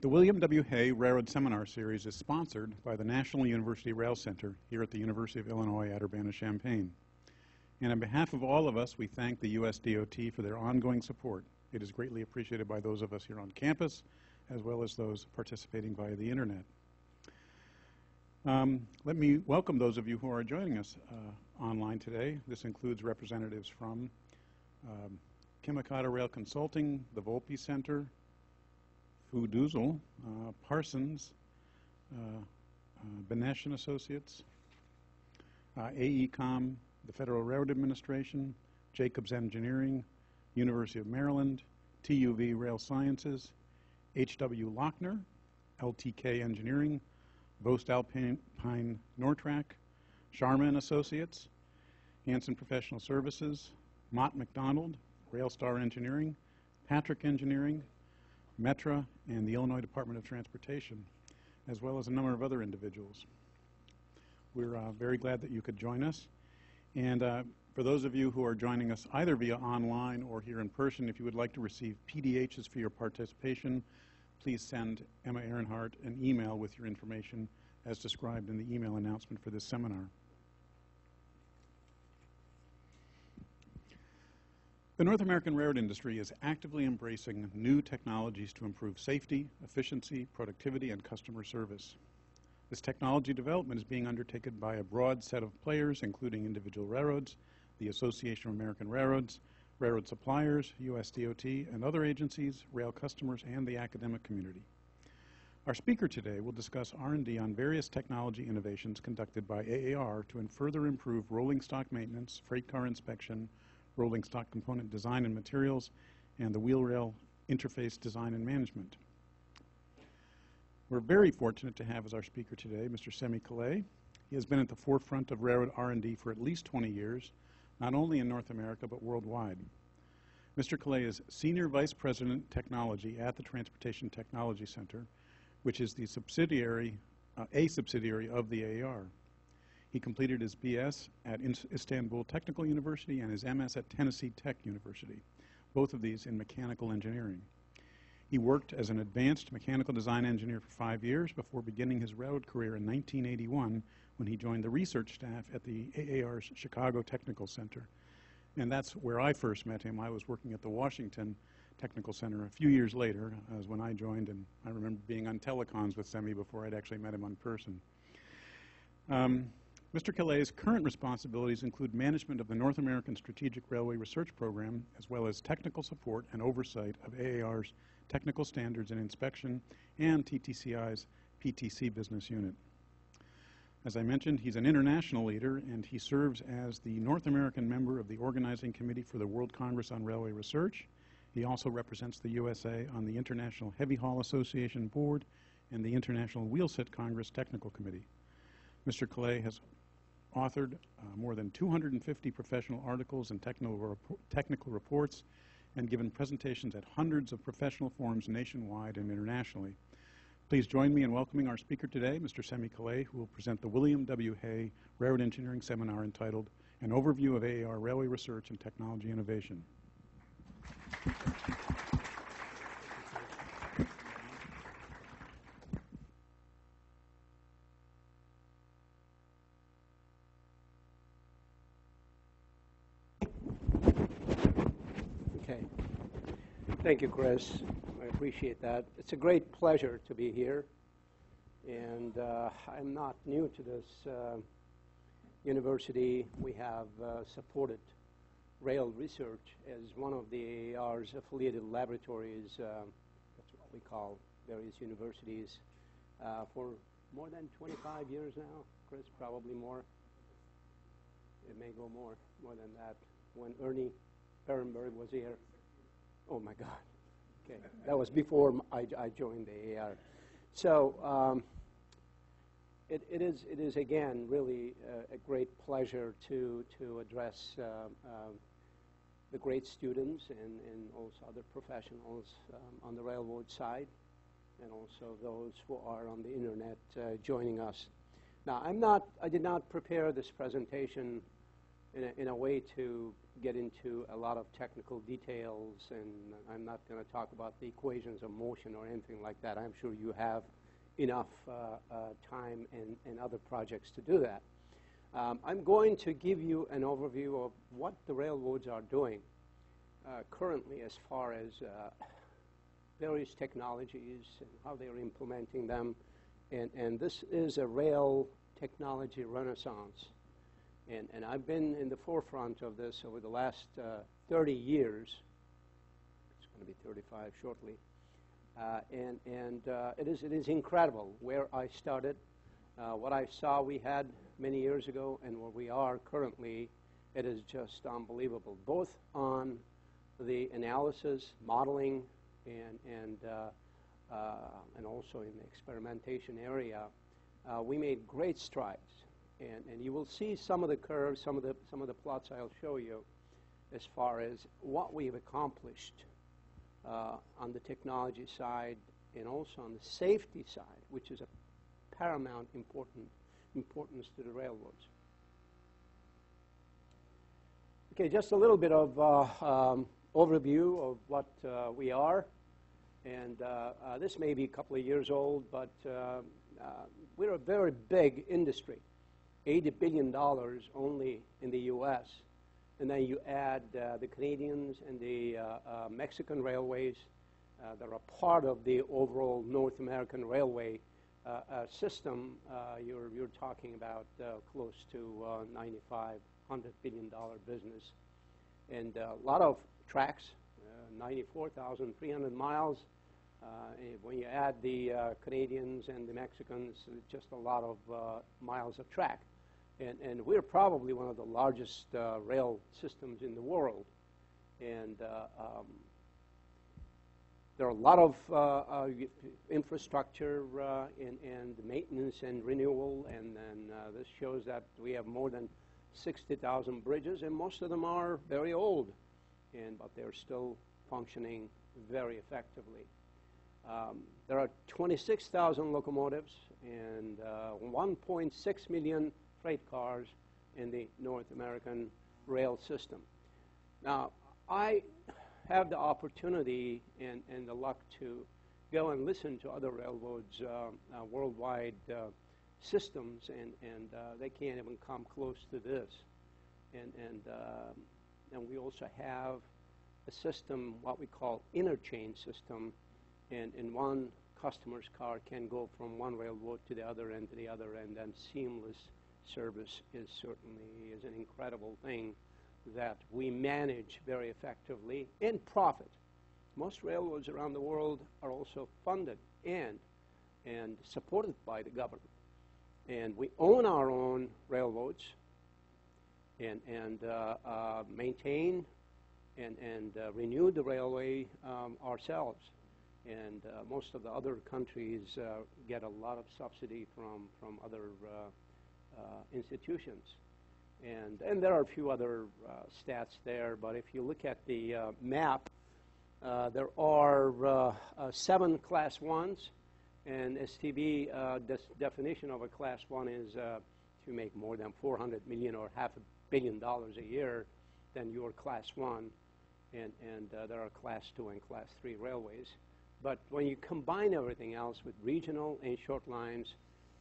The William W. Hay Railroad Seminar Series is sponsored by the National University Rail Center here at the University of Illinois at Urbana-Champaign. And on behalf of all of us, we thank the US DOT for their ongoing support. It is greatly appreciated by those of us here on campus, as well as those participating via the internet. Let me welcome those of you who are joining us online today. This includes representatives from Kimikata Rail Consulting, the Volpe Center, Fuduzel, Parsons, Benesh and Associates, AECOM, the Federal Railroad Administration, Jacobs Engineering, University of Maryland, TUV Rail Sciences, H.W. Lochner, LTK Engineering, Vost Alpine Nortrack, Sharma and Associates, Hanson Professional Services, Mott McDonald, Railstar Engineering, Patrick Engineering, Metra, and the Illinois Department of Transportation, as well as a number of other individuals. We're very glad that you could join us. And for those of you who are joining us either via online or here in person, if you would like to receive PDHs for your participation, please send Emma Ehrenhardt an email with your information as described in the email announcement for this seminar. The North American railroad industry is actively embracing new technologies to improve safety, efficiency, productivity, and customer service. This technology development is being undertaken by a broad set of players, including individual railroads, the Association of American Railroads, railroad suppliers, US DOT, and other agencies, rail customers, and the academic community. Our speaker today will discuss R&D on various technology innovations conducted by AAR to further improve rolling stock maintenance, freight car inspection, rolling stock component design and materials, and the wheel rail interface design and management. We're very fortunate to have as our speaker today Mr. Semih Kalay. He has been at the forefront of railroad R&D for at least 20 years, not only in North America but worldwide. Mr. Kalay is Senior Vice President Technology at the Transportation Technology Center, which is the subsidiary, a subsidiary of the AAR. He completed his BS at Istanbul Technical University and his MS at Tennessee Tech University, both of these in mechanical engineering. He worked as an advanced mechanical design engineer for 5 years before beginning his railroad career in 1981 when he joined the research staff at the AAR's Chicago Technical Center. And that's where I first met him. I was working at the Washington Technical Center a few years later, as when I joined, and I remember being on telecons with Semih before I'd actually met him in person. Mr. Kalay's current responsibilities include management of the North American Strategic Railway Research Program, as well as technical support and oversight of AAR's Technical Standards and Inspection and TTCI's PTC business unit. As I mentioned, he's an international leader, and he serves as the North American member of the Organizing Committee for the World Congress on Railway Research. He also represents the USA on the International Heavy Haul Association Board and the International Wheelset Congress Technical Committee. Mr. Kalay has authored more than 250 professional articles and technical reports and given presentations at hundreds of professional forums nationwide and internationally. Please join me in welcoming our speaker today, Mr. Semih Kalay, who will present the William W. Hay Railroad Engineering Seminar entitled An Overview of AAR Railway Research and Technology Innovation. Okay. Thank you, Chris. I appreciate that. It's a great pleasure to be here. And I'm not new to this university. We have supported rail research as one of the AAR's affiliated laboratories. That's what we call various universities for more than 25 years now. Chris, probably more. It may go more than that. When Ernie Ehrenberg was here. Oh my God. Okay, that was before I joined the AAR. So it is again really a great pleasure to address the great students and also other professionals on the railroad side, and also those who are on the internet joining us. Now, I did not prepare this presentation in a way to get into a lot of technical details, and I'm not going to talk about the equations of motion or anything like that. I'm sure you have enough time and other projects to do that. I'm going to give you an overview of what the railroads are doing currently as far as various technologies and how they're implementing them. And this is a rail technology renaissance. And I've been in the forefront of this over the last 30 years. It's going to be 35 shortly. It is incredible where I started, what I saw we had many years ago, and where we are currently. It is just unbelievable, both on the analysis, modeling, and also in the experimentation area. We made great strides. And you will see some of the curves, some of the plots I'll show you as far as what we've accomplished on the technology side and also on the safety side, which is a paramount importance to the railroads. Okay, just a little bit of overview of what we are. And this may be a couple of years old, but we're a very big industry. $80 billion only in the U.S. And then you add the Canadians and the Mexican railways that are part of the overall North American railway system. You're talking about close to $95–100 billion business. And a lot of tracks, 94,300 miles. When you add the Canadians and the Mexicans, just a lot of miles of track. And we're probably one of the largest rail systems in the world. And there are a lot of infrastructure and maintenance and renewal. And then this shows that we have more than 60,000 bridges, and most of them are very old, but they're still functioning very effectively. There are 26,000 locomotives and 1.6 million freight cars in the North American rail system. Now, I have the opportunity and the luck to go and listen to other railroads, worldwide systems, and they can't even come close to this. And we also have a system, what we call interchange system, and one customer's car can go from one railroad to the other end to the other, and then seamless service is certainly an incredible thing that we manage very effectively and profit. Most railroads around the world are also funded and supported by the government. And we own our own railroads and maintain and renew the railway ourselves. And most of the other countries get a lot of subsidy from other institutions. And there are a few other stats there, but if you look at the map, there are 7 Class 1s, and STB, definition of a Class 1 is if you make more than $400 million or $500 million a year, then you're Class 1, and there are Class 2 and Class 3 railways. But when you combine everything else with regional and short lines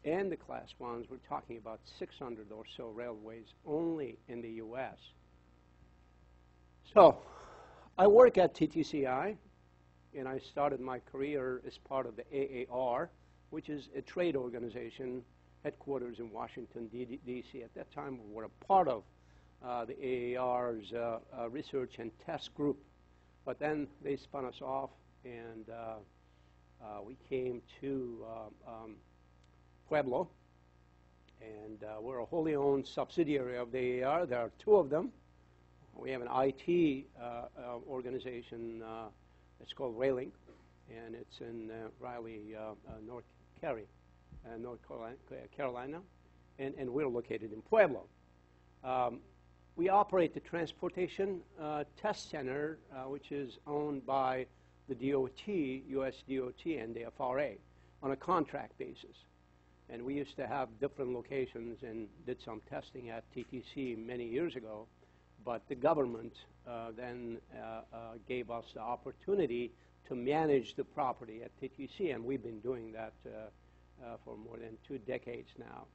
and the Class 1s, we're talking about 600 or so railways only in the U.S. So I work at TTCI, and I started my career as part of the AAR, which is a trade organization headquarters in Washington, D.C. At that time, we were a part of the AAR's research and test group. But then they spun us off, and we came to Pueblo, and we're a wholly owned subsidiary of the AAR. There are 2 of them. We have an IT organization. It's called Railing, and it's in Raleigh, North Carolina, and we're located in Pueblo. We operate the Transportation Test Center, which is owned by the DOT, U.S. DOT, and the FRA on a contract basis. And we used to have different locations and did some testing at TTC many years ago. But the government then gave us the opportunity to manage the property at TTC, and we've been doing that for more than 2 decades now.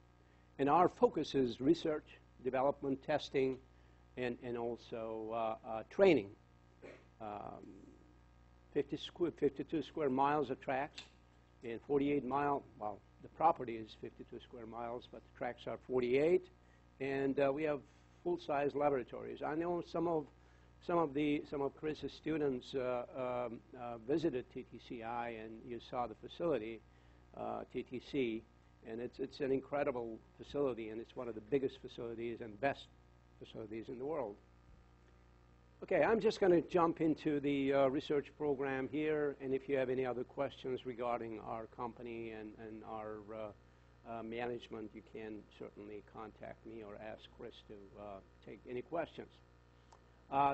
And our focus is research, development, testing, and also training. 52 square miles of tracks and 48 mile, well, the property is 52 square miles, but the tracks are 48. And we have full-size laboratories. I know some of Chris's students visited TTCI, and you saw the facility, TTC, and it's an incredible facility, and it's one of the biggest facilities and best facilities in the world. Okay, I'm just going to jump into the research program here, and if you have any other questions regarding our company and our management, you can certainly contact me or ask Chris to take any questions.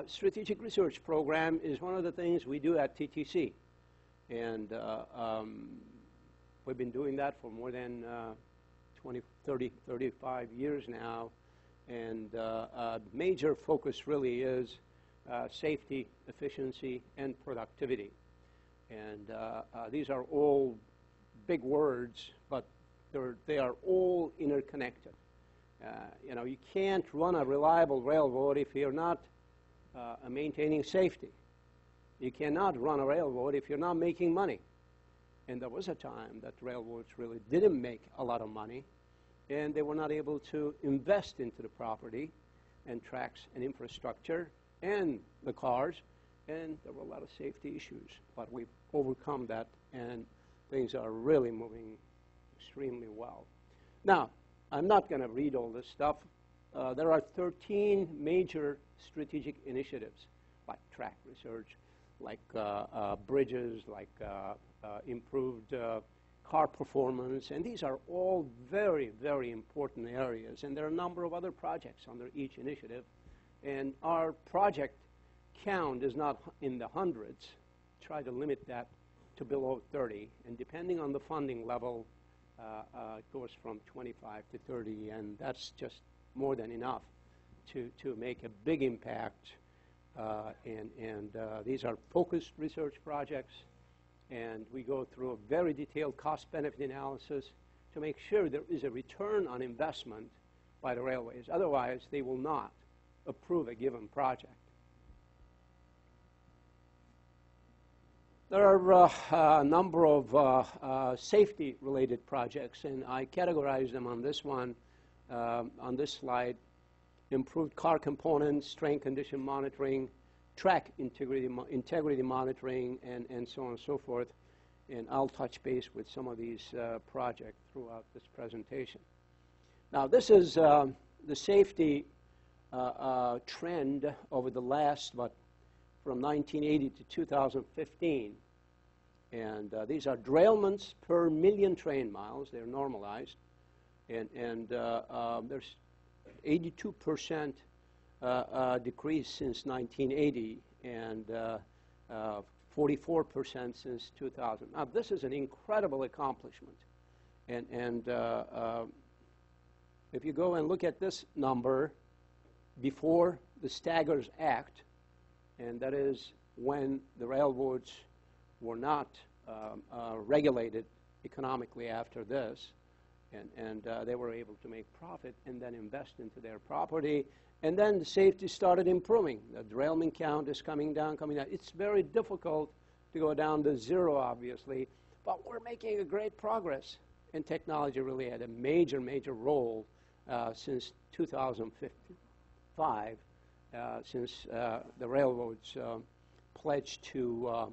Strategic research program is one of the things we do at TTC, and we've been doing that for more than 35 years now, and major focus really is safety, efficiency, and productivity. And these are all big words, but they are all interconnected. You know, you can't run a reliable railroad if you're not maintaining safety. You cannot run a railroad if you're not making money. And there was a time that railroads really didn't make a lot of money, and they were not able to invest into the property and tracks and infrastructure and the cars, and there were a lot of safety issues. But we've overcome that, and things are really moving extremely well. Now, I'm not going to read all this stuff. There are 13 major strategic initiatives, like track research, like bridges, like improved car performance, and these are all very, very important areas. And there are a number of other projects under each initiative. And our project count is not in the hundreds. Try to limit that to below 30. And depending on the funding level, it goes from 25 to 30. And that's just more than enough to make a big impact. These are focused research projects. And we go through a very detailed cost-benefit analysis to make sure there is a return on investment by the railways. Otherwise, they will not approve a given project. There are a number of safety-related projects, and I categorize them on this one, on this slide. Improved car components, train condition monitoring, track integrity monitoring, and so on and so forth. And I'll touch base with some of these projects throughout this presentation. Now, this is the safety trend over the last, from 1980 to 2015. And these are derailments per million train miles. They're normalized. And there's 82% decrease since 1980 and 44% since 2000. Now, this is an incredible accomplishment. And if you go and look at this number before the Staggers Act, and that is when the railroads were not regulated economically after this, and they were able to make profit and then invest into their property, and then the safety started improving. The derailment count is coming down. It's very difficult to go down to zero, obviously, but we're making a great progress, and technology really had a major, major role since 2005, since the railroads pledged to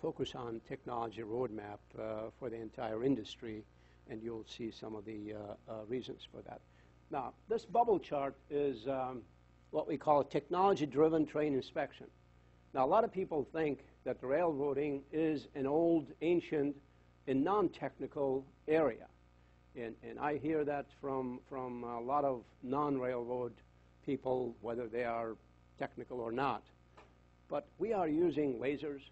focus on technology roadmap for the entire industry, and you'll see some of the reasons for that. Now, this bubble chart is what we call a technology-driven train inspection. Now, a lot of people think that railroading is an old, ancient, and non-technical area. And I hear that from a lot of non-railroad people, whether they are technical or not. But we are using lasers.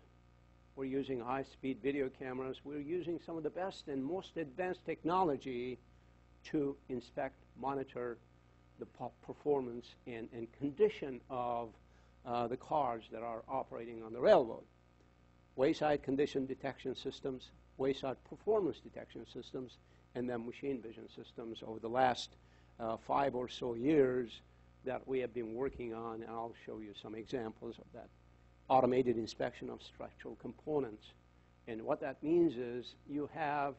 We're using high-speed video cameras. We're using some of the best and most advanced technology to inspect, monitor the performance and condition of the cars that are operating on the railroad. Wayside condition detection systems, wayside performance detection systems, and then machine vision systems over the last 5 or so years that we have been working on, and I'll show you some examples of that. Automated inspection of structural components. And what that means is you have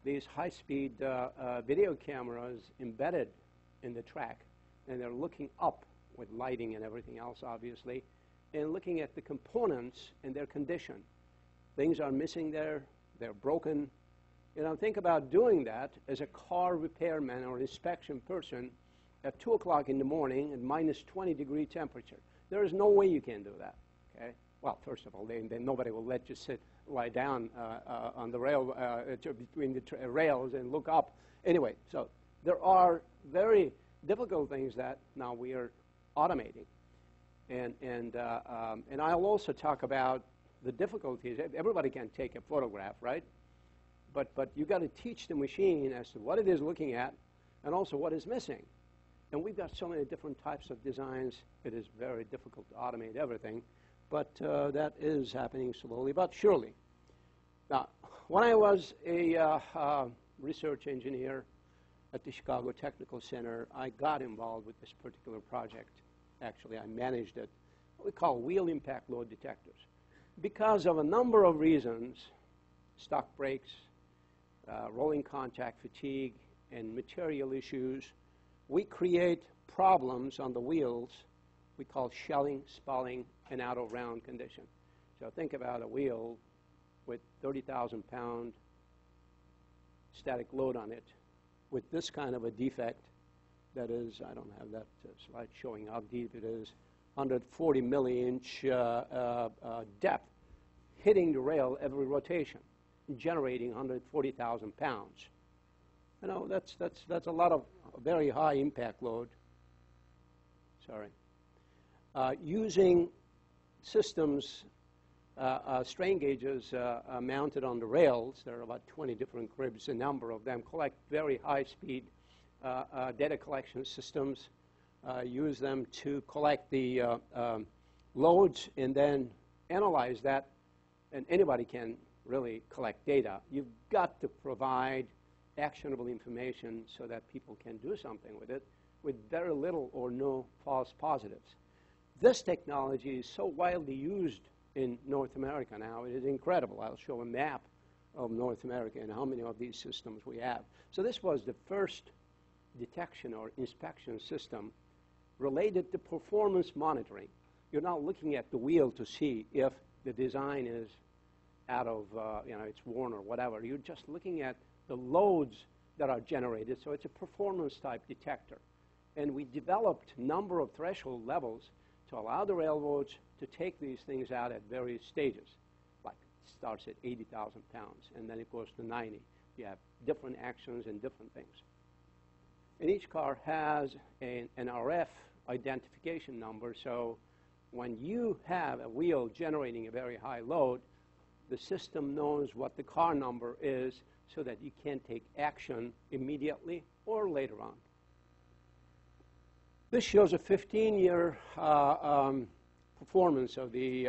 these high-speed video cameras embedded in the track, and they're looking up with lighting and everything else, obviously, and looking at the components and their condition. Things are missing there, they're broken. You know, think about doing that as a car repairman or inspection person at 2 o'clock in the morning at minus 20-degree temperature. There is no way you can do that, okay? Well, first of all, then nobody will let you lie down on the rail, between the rails and look up. Anyway, so there are very difficult things that now we are automating. And I'll also talk about the difficulties. Everybody can take a photograph, right? But you got to teach the machine as to what it is looking at and also what is missing. And we've got so many different types of designs, it is very difficult to automate everything. But that is happening slowly but surely. Now, when I was a research engineer at the Chicago Technical Center, I got involved with this particular project. Actually, I managed it, what we call wheel impact load detectors. Because of a number of reasons, stock breaks, rolling contact fatigue, and material issues, we create problems on the wheels we call shelling, spalling, and out of round condition. So think about a wheel with 30,000-pound static load on it with this kind of a defect that is, I don't have that slide showing how deep it is, 140 milli-inch depth, hitting the rail every rotation, generating 140,000 pounds. You know, that's a lot of very high impact load. Sorry. Using systems, strain gauges mounted on the rails, there are about 20 different cribs, a number of them collect very high speed data collection systems, use them to collect the loads and then analyze that, and anybody can really collect data. You've got to provide actionable information so that people can do something with it with very little or no false positives. This technology is so widely used in North America now, it is incredible. I'll show a map of North America and how many of these systems we have. So this was the first detection or inspection system related to performance monitoring. You're not looking at the wheel to see if the design is out of, it's worn or whatever. You're just looking at the loads that are generated. So it's a performance type detector. And we developed a number of threshold levels to allow the railroads to take these things out at various stages. Like it starts at 80,000 pounds and then it goes to 90. You have different actions and different things. And each car has an RF identification number. So when you have a wheel generating a very high load, the system knows what the car number is so that you can take action immediately or later on. This shows a 15-year performance of the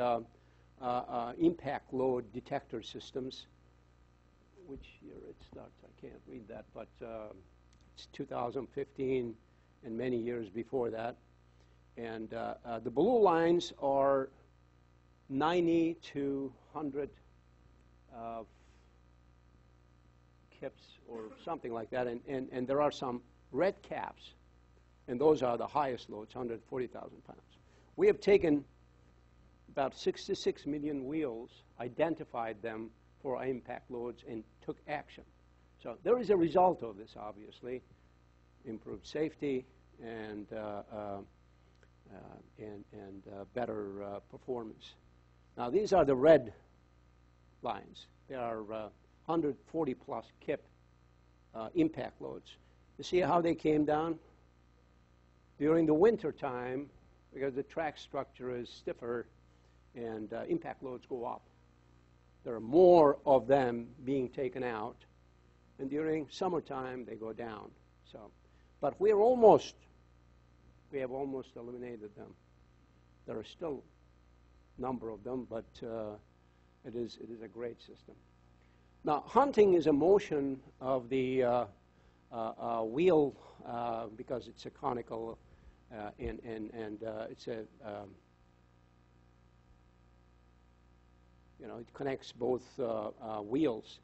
impact load detector systems. Which year it starts, I can't read that, but it's 2015 and many years before that. And the blue lines are 90 to 100 kips or something like that. And there are some red caps. And those are the highest loads, 140,000 pounds. We have taken about 66 million wheels, identified them for impact loads, and took action. So there is a result of this, obviously, improved safety and better performance. Now, these are the red lines. They are 140-plus kip impact loads. You see how they came down? During the winter time, because the track structure is stiffer and impact loads go up. There are more of them being taken out, and during summertime they go down. So, but we have almost eliminated them. There are still a number of them, but it is a great system. Now, hunting is a motion of the wheel because it's a conical and it's a it connects both wheels,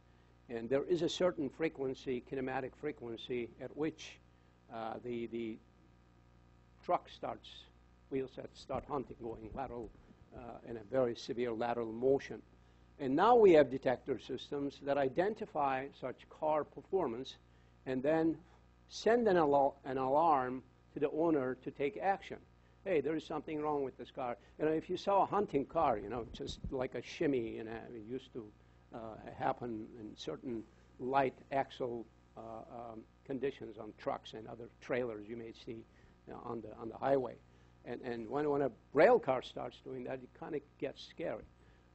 and there is a certain frequency, kinematic frequency, at which the truck wheel sets start hunting, going lateral in a very severe lateral motion. And now we have detector systems that identify such car performance and then send an alarm to the owner to take action. Hey, there is something wrong with this car. If you saw a hunting car, just like a shimmy, it used to happen in certain light axle conditions on trucks and other trailers you may see on the highway. And when a rail car starts doing that, it kind of gets scary.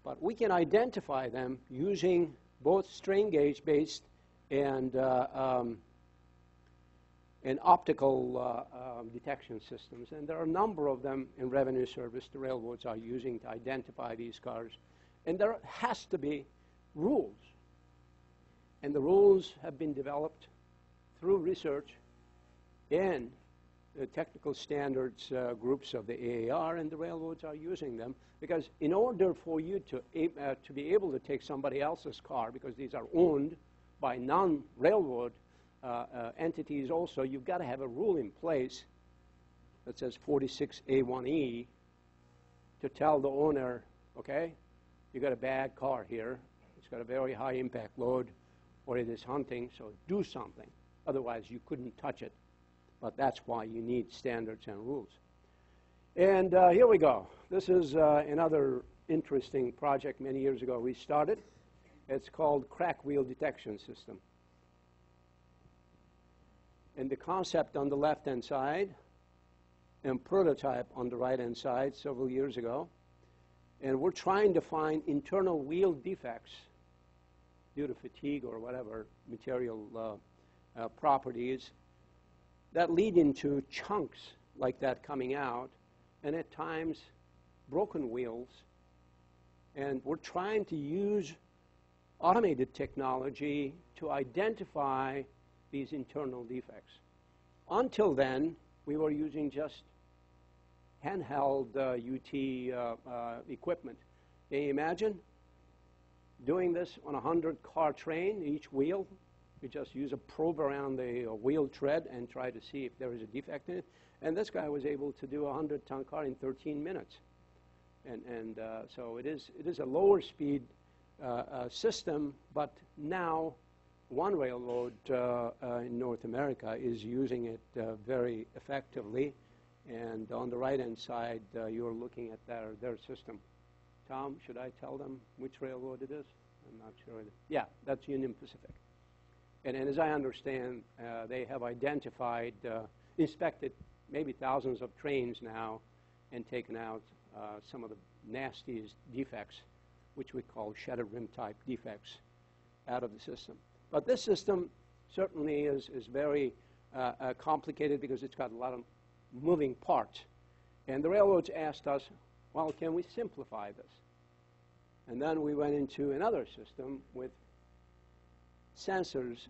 But we can identify them using both strain gauge based and optical detection systems. And there are a number of them in revenue service the railroads are using to identify these cars. And there has to be rules. And the rules have been developed through research and the technical standards groups of the AAR, and the railroads are using them, because in order for you to be able to take somebody else's car, because these are owned by non-railroad entities also, you've got to have a rule in place that says 46A1E to tell the owner, okay, you got a bad car here, it's got a very high impact load, or it is hunting, so do something. Otherwise, you couldn't touch it. But that's why you need standards and rules. And here we go. This is another interesting project many years ago we started. It's called crack wheel detection system. And the concept on the left-hand side and prototype on the right-hand side several years ago. And we're trying to find internal wheel defects due to fatigue or whatever material properties that lead into chunks like that coming out, and at times broken wheels. And we're trying to use automated technology to identify these internal defects. Until then, we were using just handheld UT equipment. Can you imagine doing this on a 100-car train, each wheel? You just use a probe around the wheel tread and try to see if there is a defect in it. And this guy was able to do a 100-ton car in 13 minutes. And so it is a lower speed system, but now one railroad in North America is using it very effectively. And on the right-hand side, you're looking at their system. Tom, should I tell them which railroad it is? I'm not sure. Yeah, that's Union Pacific. And as I understand, they have identified, inspected maybe thousands of trains now and taken out some of the nastiest defects, which we call shattered rim type defects, out of the system. But this system certainly is very complicated because it's got a lot of moving parts. And the railroads asked us, well, can we simplify this? And then we went into another system with sensors,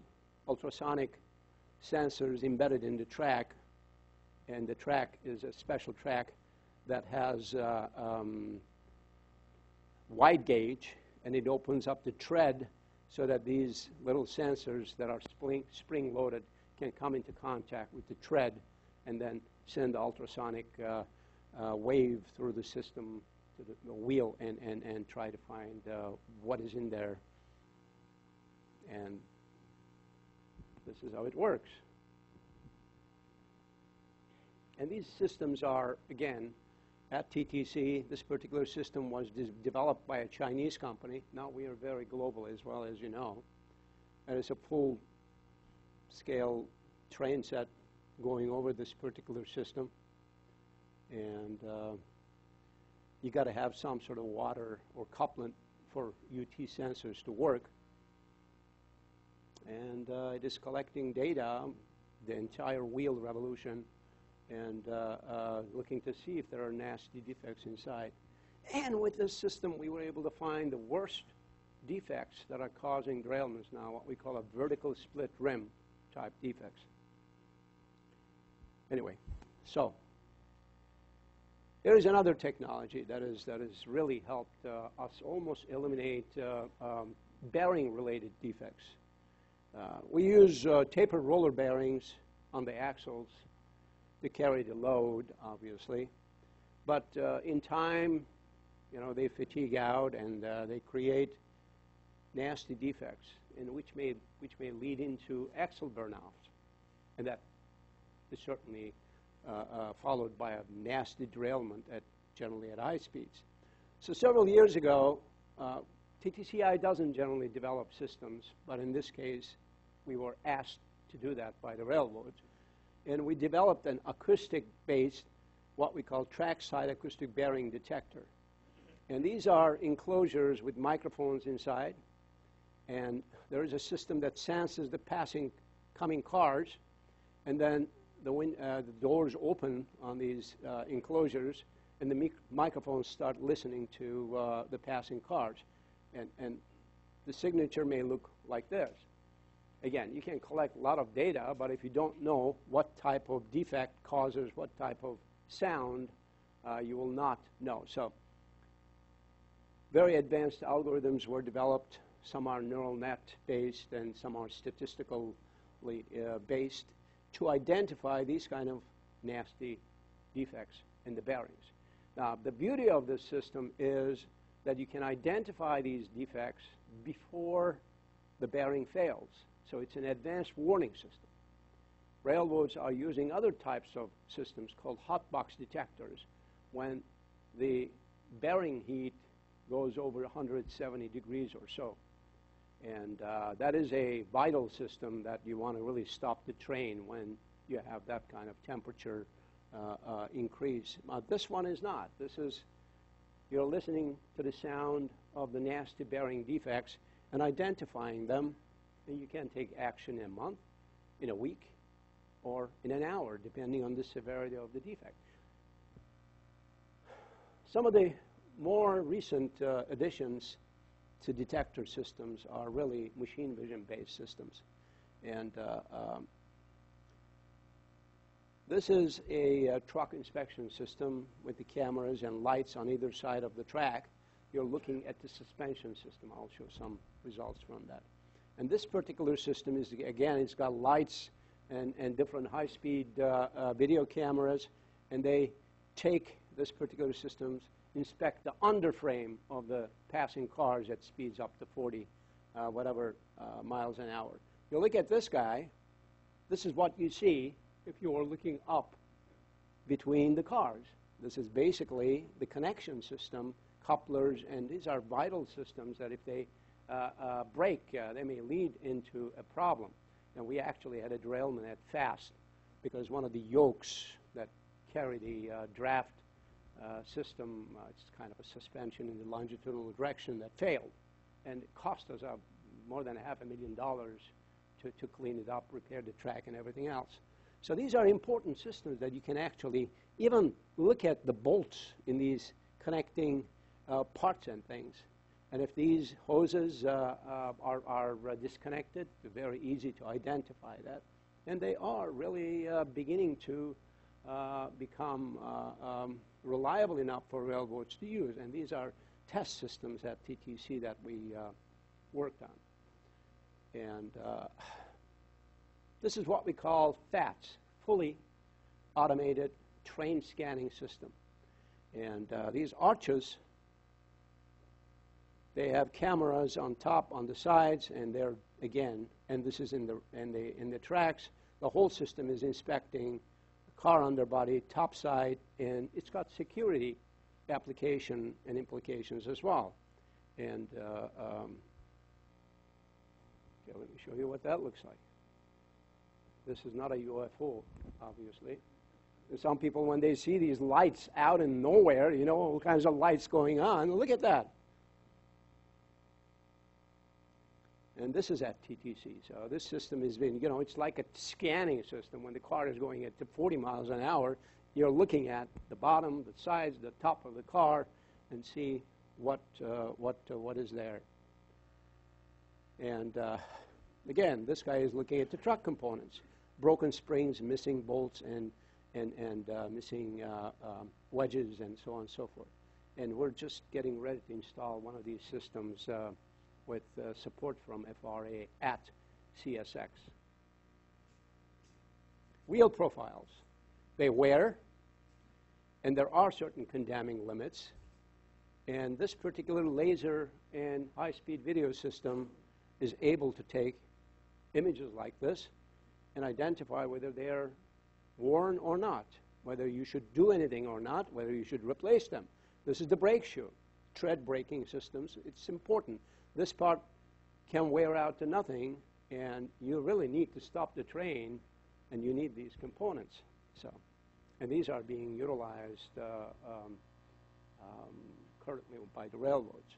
ultrasonic sensors embedded in the track, and the track is a special track that has wide gauge, and it opens up the tread so that these little sensors that are spring-loaded can come into contact with the tread and then send the ultrasonic wave through the system to the wheel and try to find what is in there. And this is how it works. And these systems are, again, at TTC. This particular system was developed by a Chinese company. Now we are very global as well, as you know. And it's a full-scale train set going over this particular system. And you got to have some sort of water or couplant for UT sensors to work. And it is collecting data, the entire wheel revolution, and looking to see if there are nasty defects inside. And with this system, we were able to find the worst defects that are causing derailments now, what we call a vertical split rim type defects. Anyway, so there is another technology that has really helped us almost eliminate bearing-related defects. We use tapered roller bearings on the axles to carry the load, obviously. But in time, you know, they fatigue out and they create nasty defects, and which may lead into axle burnouts. And that is certainly followed by a nasty derailment generally at high speeds. So several years ago, TTCI doesn't generally develop systems, but in this case, we were asked to do that by the railroads. And we developed an acoustic-based, what we call trackside acoustic bearing detector. And these are enclosures with microphones inside. And there is a system that senses the coming cars. And then the doors open on these enclosures, and the microphones start listening to the passing cars. And the signature may look like this. Again, you can collect a lot of data, but if you don't know what type of defect causes what type of sound, you will not know. So very advanced algorithms were developed. Some are neural net based and some are statistically based to identify these kind of nasty defects in the bearings. Now, the beauty of this system is that you can identify these defects before the bearing fails. So it's an advanced warning system. Railroads are using other types of systems called hot box detectors when the bearing heat goes over 170 degrees or so. And that is a vital system that you want to really stop the train when you have that kind of temperature increase. This one is not. This is, you're listening to the sound of the nasty bearing defects and identifying them, and you can take action in a month, in a week, or in an hour, depending on the severity of the defect. Some of the more recent additions to detector systems are really machine vision-based systems. And this is a truck inspection system with the cameras and lights on either side of the track. You're looking at the suspension system. I'll show some results from that. And this particular system is, again, it's got lights and different high-speed video cameras, and they take this particular system, inspect the underframe of the passing cars at speeds up to 40, miles an hour. You look at this guy, this is what you see if you are looking up between the cars. This is basically the connection system, couplers, and these are vital systems that if they break, they may lead into a problem. And we actually had a derailment at Fast because one of the yokes that carry the draft system, it's kind of a suspension in the longitudinal direction, that failed. And it cost us more than $500,000 to clean it up, repair the track, and everything else. So these are important systems that you can actually even look at the bolts in these connecting parts and things. And if these hoses are disconnected, it's very easy to identify that. And they are really beginning to become reliable enough for railroads to use. And these are test systems at TTC that we worked on. And this is what we call FATS, fully automated train scanning system. And these arches, they have cameras on top, on the sides, and they're, again, and this is in the tracks. The whole system is inspecting the car underbody, top side, and it's got security application and implications as well. And okay, let me show you what that looks like. This is not a UFO, obviously. And some people, when they see these lights out in nowhere, you know, all kinds of lights going on, look at that. And this is at TTC. So this system has been, you know, it's like a scanning system. When the car is going at 40 miles an hour, you're looking at the bottom, the sides, the top of the car, and see what is there. And again, this guy is looking at the truck components: broken springs, missing bolts, and missing wedges, and so on and so forth. And we're just getting ready to install one of these systems with support from FRA at CSX. Wheel profiles. They wear, and there are certain condemning limits. And this particular laser and high-speed video system is able to take images like this and identify whether they're worn or not, whether you should do anything or not, whether you should replace them. This is the brake shoe. Tread braking systems, it's important. This part can wear out to nothing, and you really need to stop the train, and you need these components. So, and these are being utilized currently by the railroads.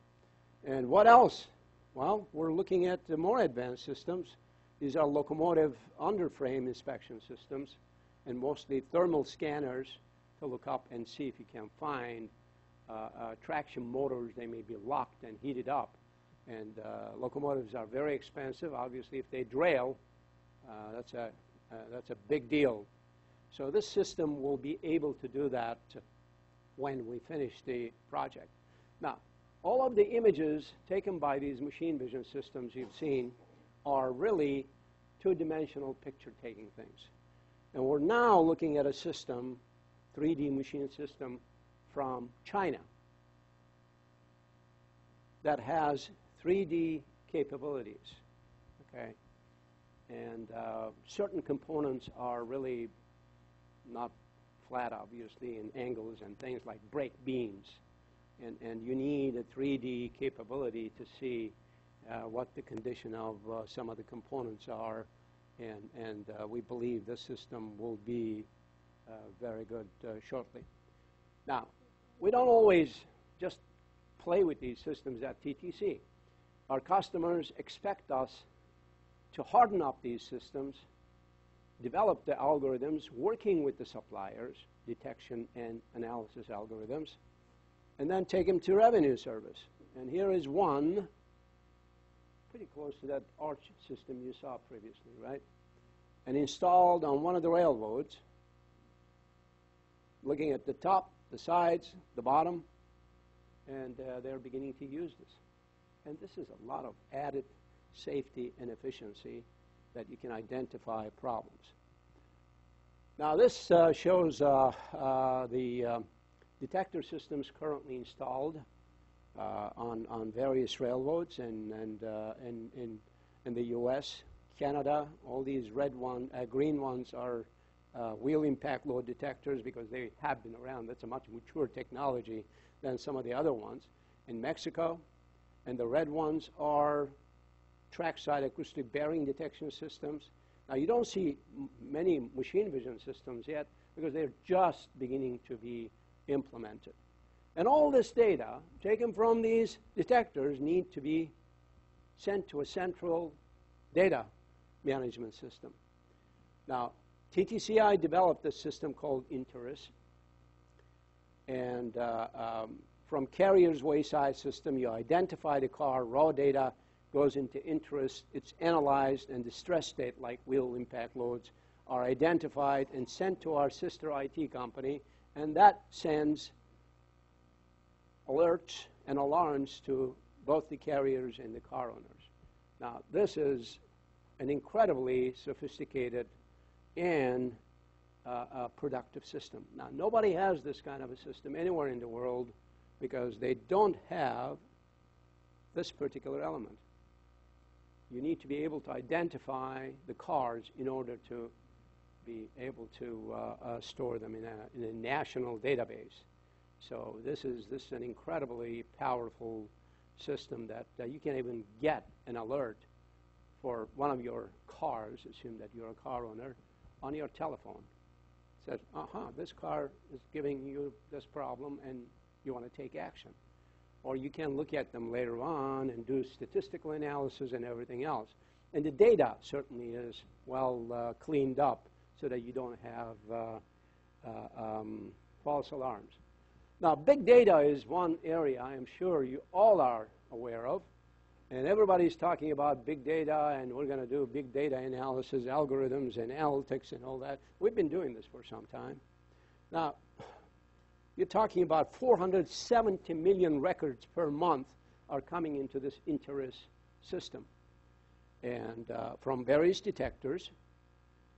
And what else? Well, we're looking at the more advanced systems. These are locomotive underframe inspection systems, and mostly thermal scanners to look up and see if you can find traction motors. They may be locked and heated up. And locomotives are very expensive. Obviously, if they derail, that's a big deal. So this system will be able to do that when we finish the project. Now, all of the images taken by these machine vision systems you've seen are really two-dimensional picture-taking things. And we're now looking at a system, 3D machine system from China, that has 3D capabilities, okay? And certain components are really not flat, obviously, in angles and things like brake beams. And you need a 3D capability to see what the condition of some of the components are. And we believe this system will be very good shortly. Now, we don't always just play with these systems at TTC. Our customers expect us to harden up these systems, develop the algorithms, working with the suppliers, detection and analysis algorithms, and then take them to revenue service. And here is one, pretty close to that arch system you saw previously, right? And installed on one of the railroads, looking at the top, the sides, the bottom, and they're beginning to use this. And this is a lot of added safety and efficiency that you can identify problems. Now this shows the detector systems currently installed on various railroads and in the U.S., Canada. All these green ones are wheel impact load detectors because they have been around. That's a much mature technology than some of the other ones. In Mexico, and the red ones are trackside acoustic bearing detection systems. Now you don't see many machine vision systems yet because they're just beginning to be implemented. And all this data taken from these detectors need to be sent to a central data management system. Now, TTCI developed a system called Interus. And from carrier's wayside system, you identify the car, raw data goes into Interus, it's analyzed, and the stress state, like wheel impact loads, are identified and sent to our sister IT company, and that sends alerts and alarms to both the carriers and the car owners. Now, this is an incredibly sophisticated and productive system. Now, nobody has this kind of a system anywhere in the world because they don't have this particular element. You need to be able to identify the cars in order to be able to store them in a national database. So this is an incredibly powerful system that you can even get an alert for one of your cars, assume that you're a car owner, on your telephone. It says, this car is giving you this problem and you want to take action. or you can look at them later on and do statistical analysis and everything else. And the data certainly is well cleaned up so that you don't have false alarms. Now, big data is one area I'm sure you all are aware of. And everybody's talking about big data, and we're going to do big data analysis, algorithms, and analytics, and all that. We've been doing this for some time. Now, you're talking about 470 million records per month are coming into this Interis system, and from various detectors.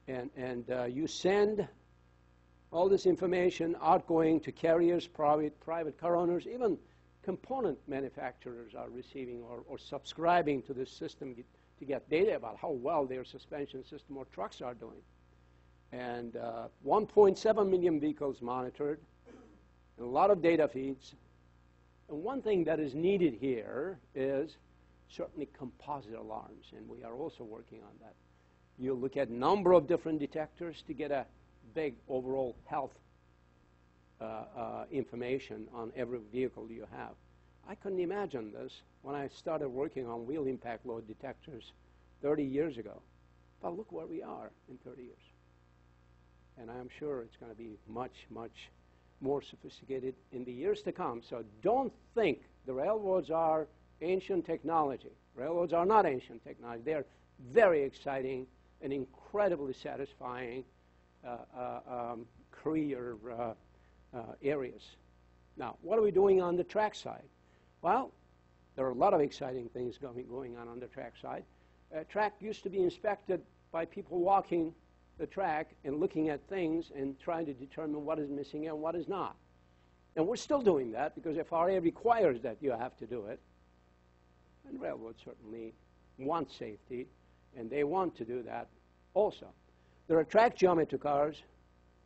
And you send all this information outgoing to carriers, private car owners, even component manufacturers are receiving or subscribing to this system to get data about how well their suspension system or trucks are doing. And 1.7 million vehicles monitored, and a lot of data feeds. And one thing that is needed here is certainly composite alarms, and we are also working on that. You look at a number of different detectors to get a big overall health information on every vehicle you have. I couldn't imagine this when I started working on wheel impact load detectors 30 years ago. But look where we are in 30 years. And I'm sure it's going to be much, much more sophisticated in the years to come. So don't think the railroads are ancient technology. Railroads are not ancient technology. They're very exciting and incredibly satisfying career areas. Now, what are we doing on the track side? Well, there are a lot of exciting things going on the track side. Track used to be inspected by people walking the track and looking at things and trying to determine what is missing and what is not. And we're still doing that because FRA requires that you have to do it. And railroads certainly want safety, and they want to do that also. There are track geometry cars,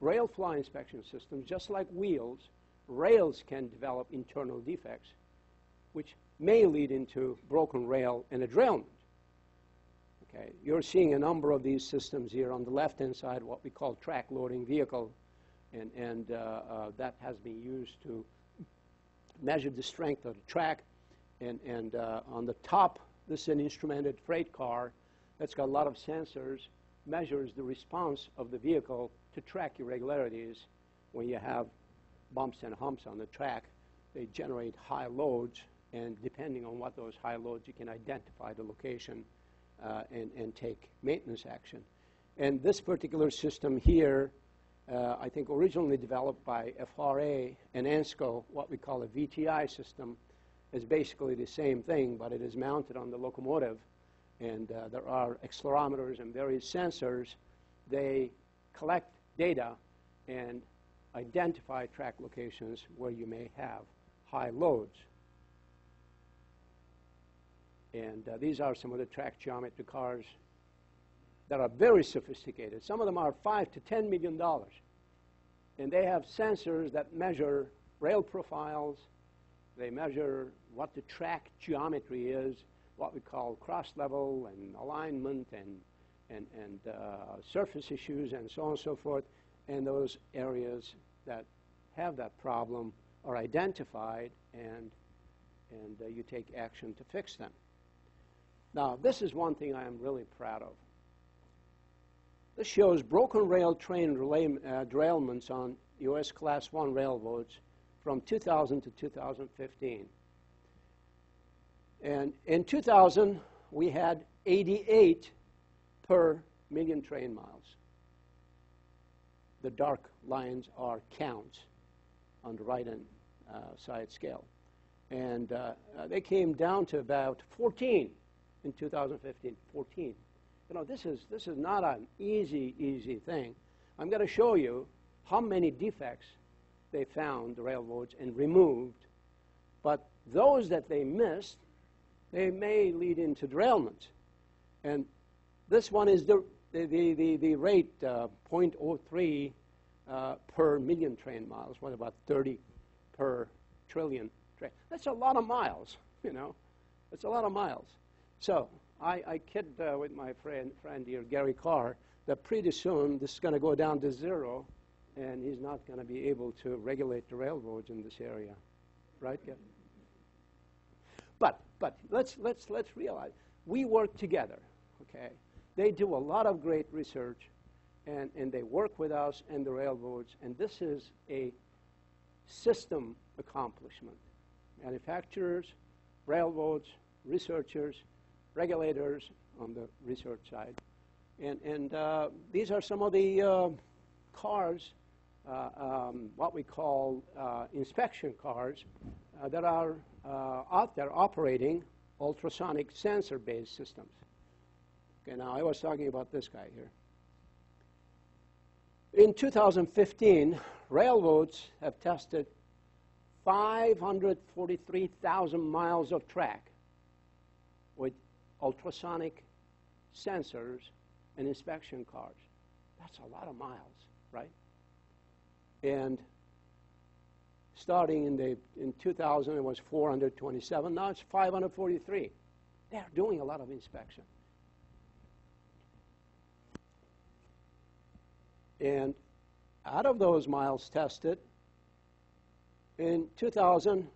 rail fly inspection systems. Just like wheels, rails can develop internal defects, which may lead into broken rail and a derailment. Okay, you're seeing a number of these systems here on the left-hand side, what we call track loading vehicle, and that has been used to measure the strength of the track. And on the top, this is an instrumented freight car that's got a lot of sensors, measures the response of the vehicle to track irregularities. When you have bumps and humps on the track, they generate high loads, and depending on what those high loads, you can identify the location and take maintenance action. And this particular system here, I think originally developed by FRA and ANSCO, what we call a VTI system, is basically the same thing, but it is mounted on the locomotive. And there are accelerometers and various sensors. They collect data and identify track locations where you may have high loads. And these are some of the track geometry cars that are very sophisticated. Some of them are $5 to $10 million. And they have sensors that measure rail profiles. They measure what the track geometry is, what we call cross level and alignment and surface issues and so on and so forth. And those areas that have that problem are identified, and you take action to fix them. Now, this is one thing I am really proud of. This shows broken rail train derailments on U.S. Class 1 railroads from 2000 to 2015. And in 2000, we had 88 per million train miles. The dark lines are counts on the right-hand side scale. And they came down to about 14 in 2015, 14. You know, this is not an easy thing. I'm going to show you how many defects they found, the railroads, and removed. But those that they missed, they may lead into derailments. And this one is the rate 0.03 per million train miles. What about 30 per trillion train? That's a lot of miles, you know. That's a lot of miles. So I kid with my friend here, Gary Carr, that pretty soon this is going to go down to zero, and he's not going to be able to regulate the railroads in this area. Right, Gary? But let's realize we work together, okay? They do a lot of great research, and they work with us and the railroads, and this is a system accomplishment. Manufacturers, railroads, researchers, regulators on the research side. And these are some of the cars, what we call inspection cars, that are out there operating ultrasonic sensor-based systems. Okay, now I was talking about this guy here. In 2015, railroads have tested 543,000 miles of track with ultrasonic sensors and inspection cars. That's a lot of miles, right? And starting in 2000, it was 427. Now it's 543. They're doing a lot of inspection. And out of those miles tested, in 2000,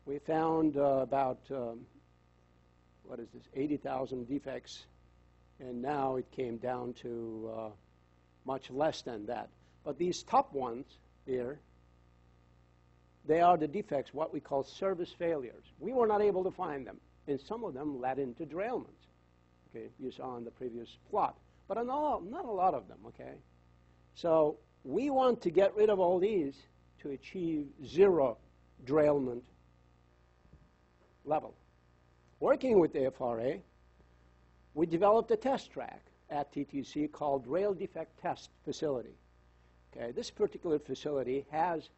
we found about, 80,000 defects. And now it came down to much less than that. But these top ones here, they are the defects, what we call service failures. We were not able to find them. And some of them led into derailments. Okay, you saw on the previous plot. But not a lot of them, okay? So we want to get rid of all these to achieve zero derailment level. Working with the FRA, we developed a test track at TTC called Rail Defect Test Facility. Okay, this particular facility has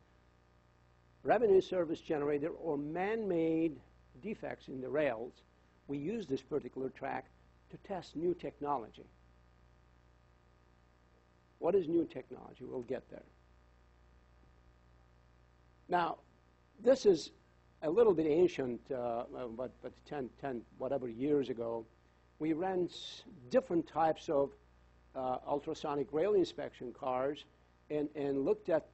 revenue service generator or man-made defects in the rails. We use this particular track to test new technology. What is new technology? We'll get there. Now, this is a little bit ancient, but 10 whatever years ago. We ran different types of ultrasonic rail inspection cars and looked at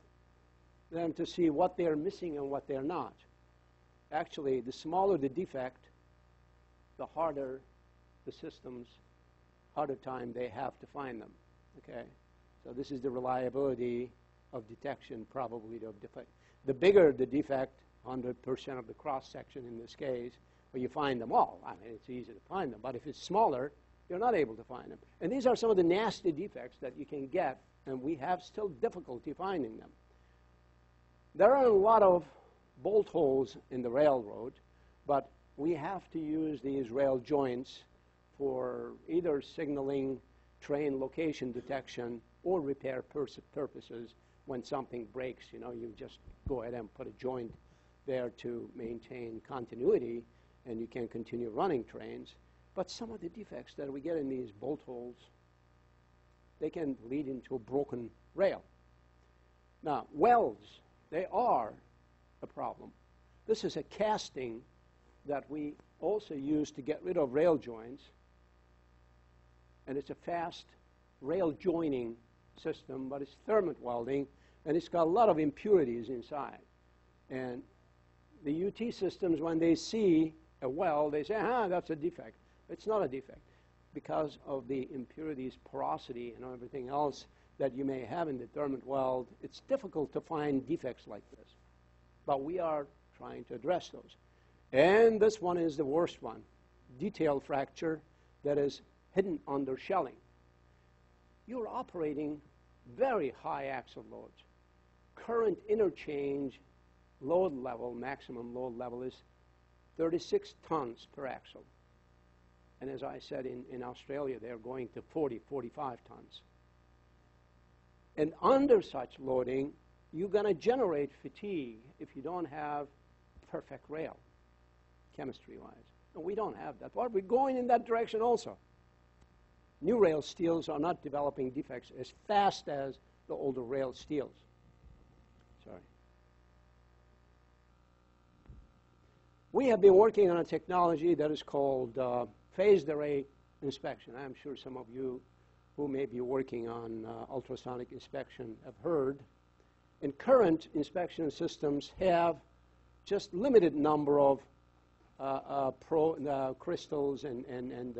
them to see what they're missing and what they're not. Actually, the smaller the defect, the harder the systems, harder time they have to find them. Okay? So this is the reliability of detection, probability of defect. The bigger the defect, 100% of the cross-section in this case, well, you find them all. I mean, it's easy to find them. But if it's smaller, you're not able to find them. And these are some of the nasty defects that you can get, and we have still difficulty finding them. There are a lot of bolt holes in the railroad, but we have to use these rail joints for either signaling, train location detection, or repair purposes. When something breaks, you know, you just go ahead and put a joint there to maintain continuity, and you can continue running trains. But some of the defects that we get in these bolt holes, they can lead into a broken rail. Now, welds, they are a problem. This is a casting that we also use to get rid of rail joints, and it's a fast rail joining system, but it's thermite welding, and it's got a lot of impurities inside. And the UT systems, when they see a weld, they say, that's a defect. It's not a defect because of the impurities, porosity, and everything else that you may have in the thermite weld. It's difficult to find defects like this, but we are trying to address those. And this one is the worst one, detail fracture that is hidden under shelling. You're operating very high axle loads. Current interchange load level, maximum load level, is 36 tons per axle. And as I said, in Australia, they're going to 40, 45 tons. And under such loading, you're going to generate fatigue if you don't have perfect rail, chemistry-wise. And we don't have that. But we're going in that direction also. New rail steels are not developing defects as fast as the older rail steels. Sorry. We have been working on a technology that is called phased array inspection. I'm sure some of you who may be working on ultrasonic inspection have heard. And current inspection systems have just limited number of crystals and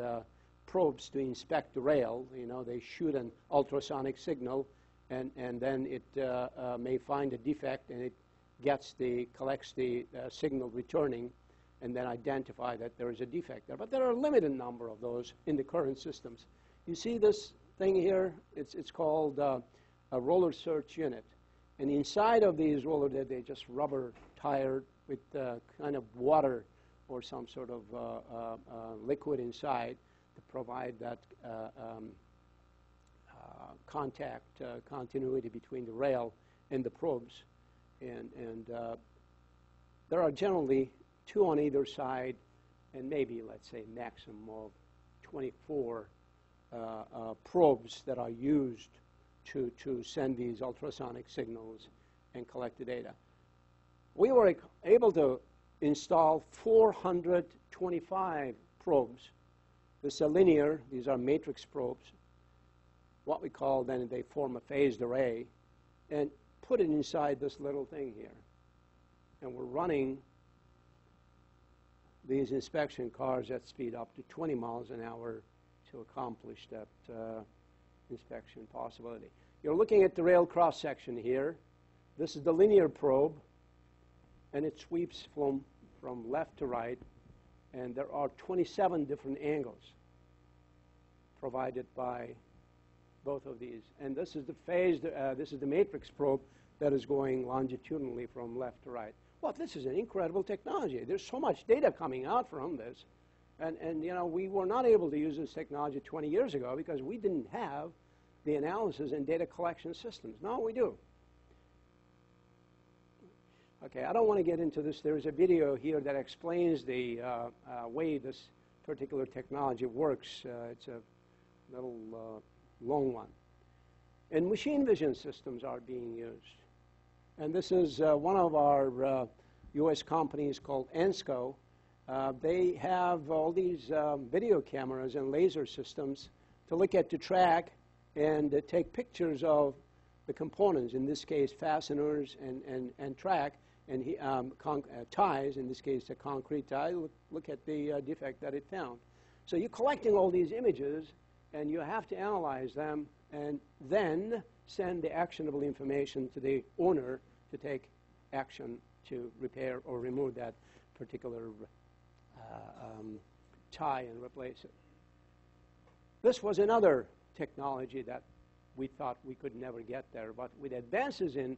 probes to inspect the rail. You know, they shoot an ultrasonic signal, and then it may find a defect, and it collects the signal returning, and then identify that there is a defect there. But there are a limited number of those in the current systems. You see this thing here? It's called a roller search unit. And inside of these rollers, they're just rubber tired with kind of water or some sort of liquid inside to provide that continuity between the rail and the probes. And there are generally 2 on either side, and maybe, let's say, maximum of 24 probes that are used to send these ultrasonic signals and collect the data. We were able to install 425 probes. This is a linear, these are matrix probes. What we call, then they form a phased array, and put it inside this little thing here. And we're running these inspection cars at speed up to 20 miles an hour to accomplish that inspection possibility. You're looking at the rail cross-section here. This is the linear probe, and it sweeps from left to right, and there are 27 different angles provided by both of these. And this is the phased, this is the matrix probe that is going longitudinally from left to right. Well, this is an incredible technology. There's so much data coming out from this. And you know, we were not able to use this technology 20 years ago because we didn't have the analysis and data collection systems. Now we do. Okay, I don't want to get into this. There's a video here that explains the way this particular technology works. It's a little long one. And machine vision systems are being used. And this is one of our U.S. companies called ENSCO. They have all these video cameras and laser systems to look at the track and take pictures of the components, in this case fasteners and track, and ties, in this case a concrete tie. Look at the defect that it found. So you're collecting all these images, and you have to analyze them and then send the actionable information to the owner to take action to repair or remove that particular tie and replace it. This was another technology that we thought we could never get there, but with advances in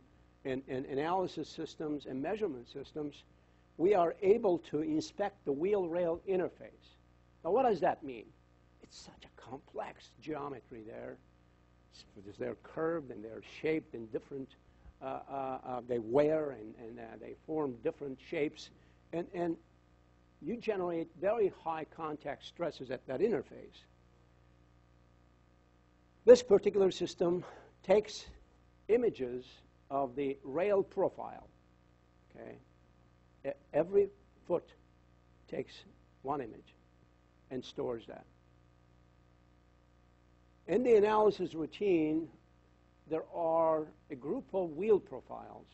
analysis systems and measurement systems, we are able to inspect the wheel-rail interface. Now, what does that mean? It's such a complex geometry there. They're curved and they're shaped in different, they wear and they form different shapes. And you generate very high contact stresses at that interface. This particular system takes images of the rail profile. Okay? Every foot takes one image and stores that. In the analysis routine, there are a group of wheel profiles,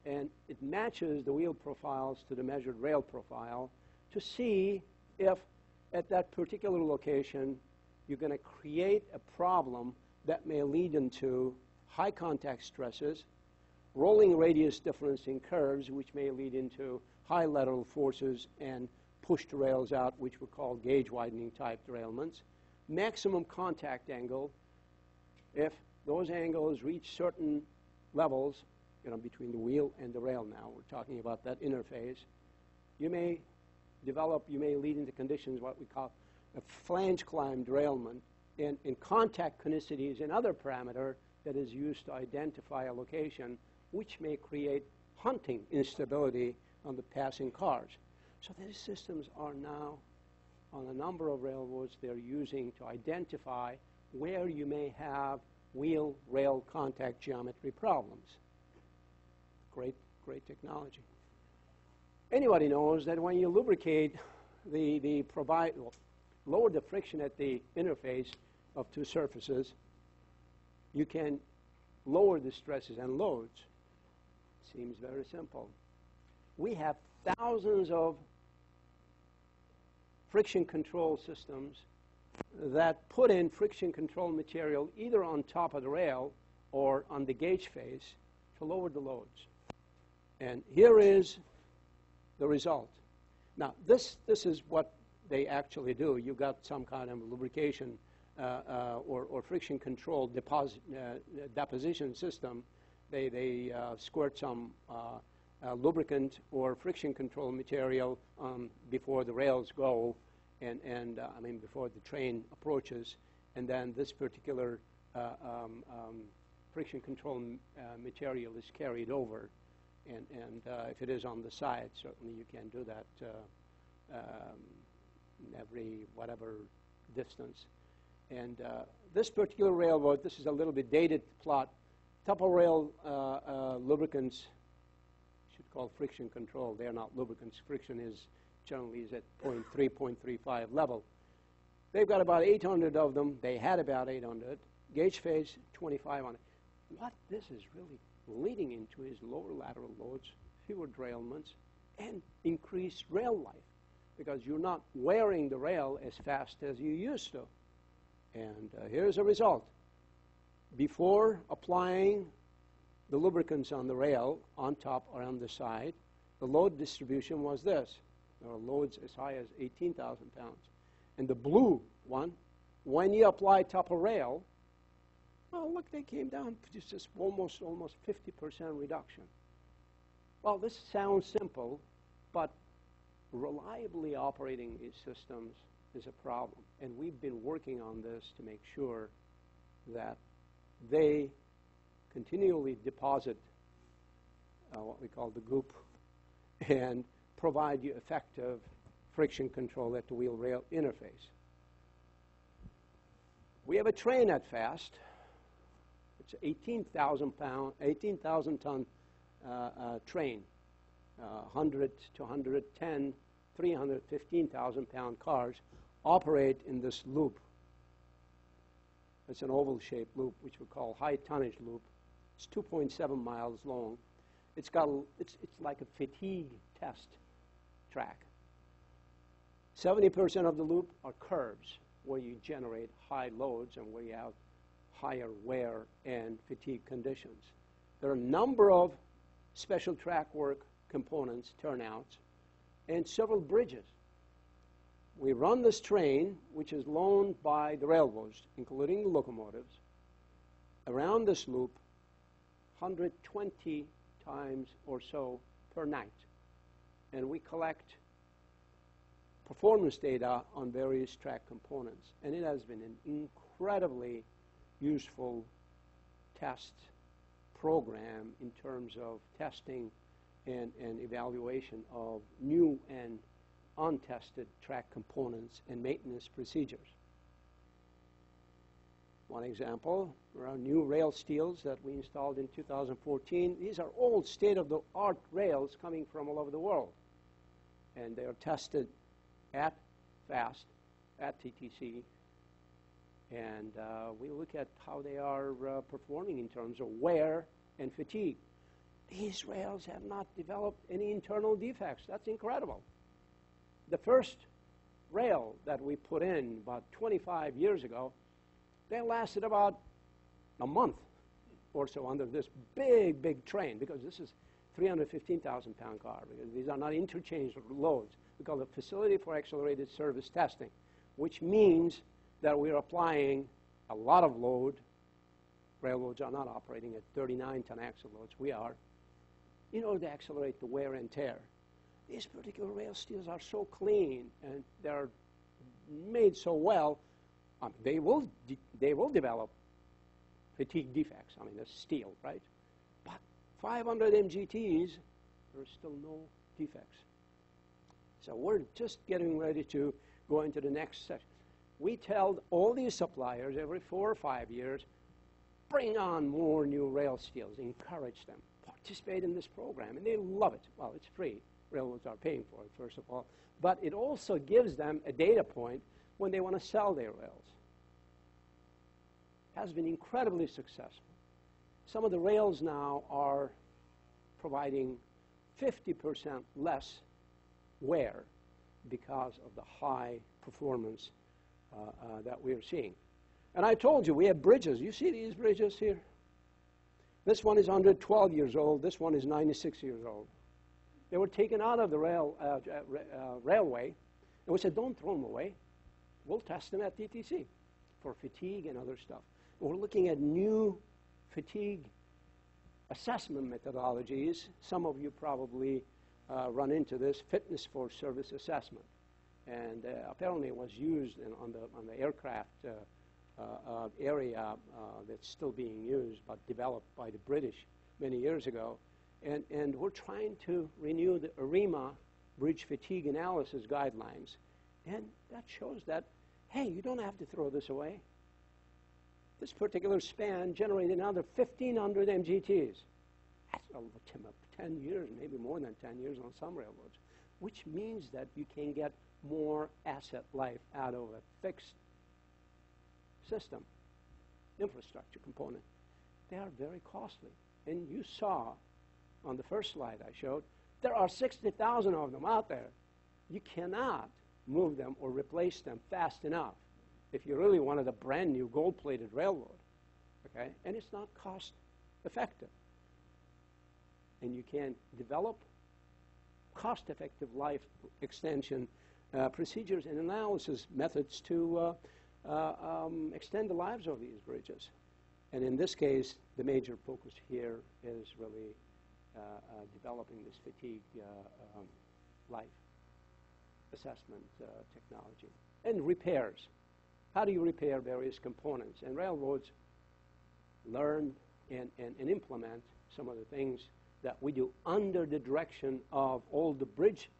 and it matches the wheel profiles to the measured rail profile to see if at that particular location you're going to create a problem that may lead into high contact stresses, rolling radius difference in curves, which may lead into high lateral forces and push the rails out, which we call gauge widening type derailments. Maximum contact angle, if those angles reach certain levels, you know, between the wheel and the rail now, we're talking about that interface, you may lead into conditions what we call a flange climb derailment, and contact conicity is another parameter that is used to identify a location, which may create hunting instability on the passing cars. So these systems are now on a number of railroads they're using to identify where you may have wheel-rail contact geometry problems. Great, great technology. Anybody knows that when you lubricate lower the friction at the interface of two surfaces, you can lower the stresses and loads. Seems very simple. We have thousands of friction control systems that put in friction control material either on top of the rail or on the gauge face to lower the loads. And here is the result. Now, this is what they actually do. You got some kind of lubrication or friction control deposition system. They squirt some lubricant or friction control material before the rails go, and I mean before the train approaches, and then this particular friction control material is carried over, and if it is on the side, certainly you can do that every whatever distance. And this particular railroad, this is a little bit dated plot. Top of rail lubricants, should call friction control. They are not lubricants. Friction is generally at 0.3, 0.35 level. They've got about 800 of them. They had about 800. Gauge phase, 2,500. What this is really leading into is lower lateral loads, fewer derailments, and increased rail life, because you're not wearing the rail as fast as you used to. And here's a result. Before applying the lubricants on the rail, on top or on the side, the load distribution was this. There are loads as high as 18,000 pounds. And the blue one, when you apply top of rail, well, look, they came down to just almost 50% reduction. Well, this sounds simple, but reliably operating these systems is a problem. And we've been working on this to make sure that they continually deposit what we call the goop and provide you effective friction control at the wheel-rail interface. We have a train at FAST. It's an 18,000 ton train, 100 to 110, 315,000 pound cars operate in this loop. It's an oval-shaped loop, which we call high tonnage loop. It's 2.7 miles long. It's like a fatigue test track. 70% of the loop are curves, where you generate high loads and where you have higher wear and fatigue conditions. There are a number of special track work components, turnouts, and several bridges. We run this train, which is loaned by the railroads, including the locomotives, around this loop 120 times or so per night. And we collect performance data on various track components. And it has been an incredibly useful test program in terms of testing and evaluation of new and untested track components and maintenance procedures. One example, there are new rail steels that we installed in 2014. These are all state-of-the-art rails coming from all over the world. And they are tested at FAST, at TTCI. And we look at how they are performing in terms of wear and fatigue. These rails have not developed any internal defects. That's incredible. The first rail that we put in about 25 years ago, they lasted about a month or so under this big train, because this is 315,000 pound car, because these are not interchange loads. We call it Facility for Accelerated Service Testing, which means that we're applying a lot of load. Railroads are not operating at 39-ton axle loads. We are, in order to accelerate the wear and tear. These particular rail steels are so clean and they're made so well. They will develop fatigue defects. I mean, that's steel, right? But 500 MGTs, there's still no defects. So we're just getting ready to go into the next section. We tell all these suppliers every 4 or 5 years, bring on more new rail steels, encourage them, participate in this program, and they love it. Well, it's free. Railroads are paying for it, first of all. But it also gives them a data point when they want to sell their rails. Has been incredibly successful. Some of the rails now are providing 50% less wear because of the high performance that we're seeing. And I told you, we have bridges. You see these bridges here? This one is 112 years old. This one is 96 years old. They were taken out of the railway, and we said, don't throw them away. We'll test them at TTC for fatigue and other stuff. We're looking at new fatigue assessment methodologies. Some of you probably run into this, fitness for service assessment. And apparently it was used on the aircraft area that's still being used, but developed by the British many years ago. And we're trying to renew the ARIMA bridge fatigue analysis guidelines. And that shows that, hey, you don't have to throw this away. This particular span generated another 1,500 MGTs. That's a 10 years, maybe more than 10 years on some railroads, which means that you can get more asset life out of a fixed system, infrastructure component. They are very costly. And you saw on the first slide I showed, there are 60,000 of them out there. You cannot move them or replace them fast enough if you really wanted a brand new gold-plated railroad, okay? And it's not cost effective. And you can develop cost-effective life extension procedures and analysis methods to extend the lives of these bridges. And in this case, the major focus here is really developing this fatigue life assessment technology. And repairs. How do you repair various components? And railroads learn and implement some of the things that we do under the direction of all the bridge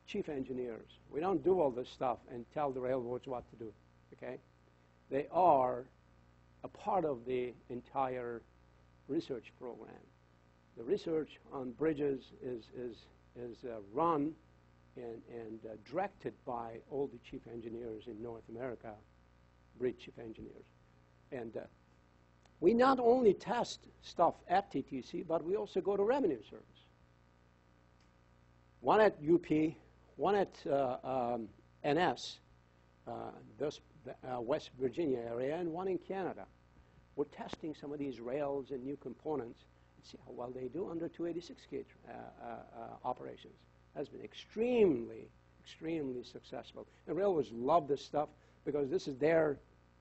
chief engineers. We don't do all this stuff and tell the railroads what to do, okay? They are a part of the entire research program. The research on bridges is run and directed by all the chief engineers in North America, bridge chief engineers. And we not only test stuff at TTC, but we also go to Revenue Service. One at UP, one at NS, this West Virginia area, and one in Canada. We're testing some of these rails and new components and see how well they do under 286 gauge operations. Has been extremely, extremely successful. And railroads love this stuff because this is their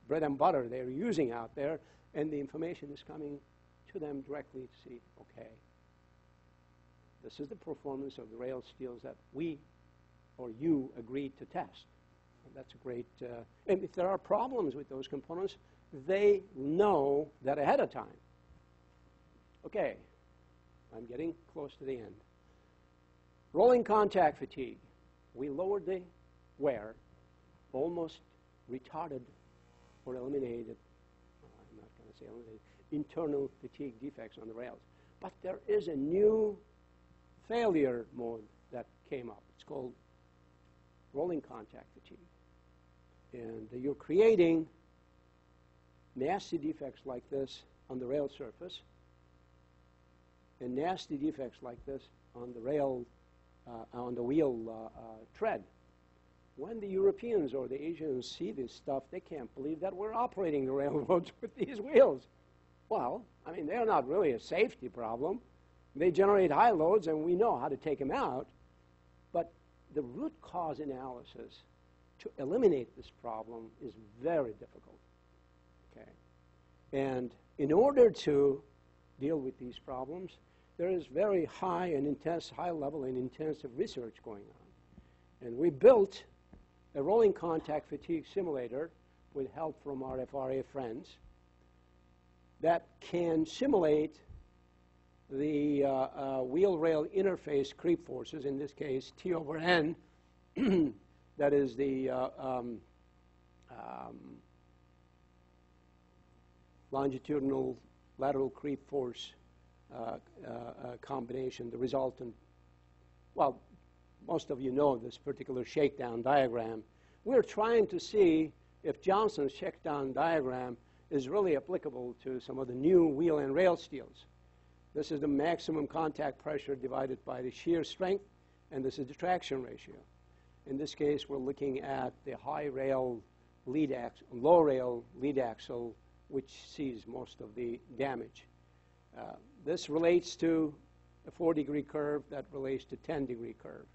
bread and butter they're using out there, and the information is coming to them directly to see, okay, this is the performance of the rail steels that we or you agreed to test. And that's a great, and if there are problems with those components, they know that ahead of time. Okay, I'm getting close to the end. Rolling contact fatigue. We lowered the wear, almost retarded or eliminated, I'm not going to say eliminated, internal fatigue defects on the rails. But there is a new failure mode that came up. It's called rolling contact fatigue. And you're creating nasty defects like this on the rail surface and nasty defects like this on the rail, on the wheel tread. When the Europeans or the Asians see this stuff, they can't believe that we're operating the railroads with these wheels. Well, I mean, they're not really a safety problem. They generate high loads, and we know how to take them out. But the root cause analysis to eliminate this problem is very difficult. Okay? And in order to deal with these problems, there is very high and intense, high level and intensive research going on. And we built a rolling contact fatigue simulator with help from our FRA friends that can simulate the wheel-rail interface creep forces, in this case T over N, that is the longitudinal lateral creep force combination, the resultant, well, most of you know this particular shakedown diagram. We're trying to see if Johnson's shakedown diagram is really applicable to some of the new wheel and rail steels. This is the maximum contact pressure divided by the shear strength, and this is the traction ratio. In this case, we're looking at the high rail lead axle, low rail lead axle, which sees most of the damage. This relates to a 4-degree curve that relates to 10-degree curve.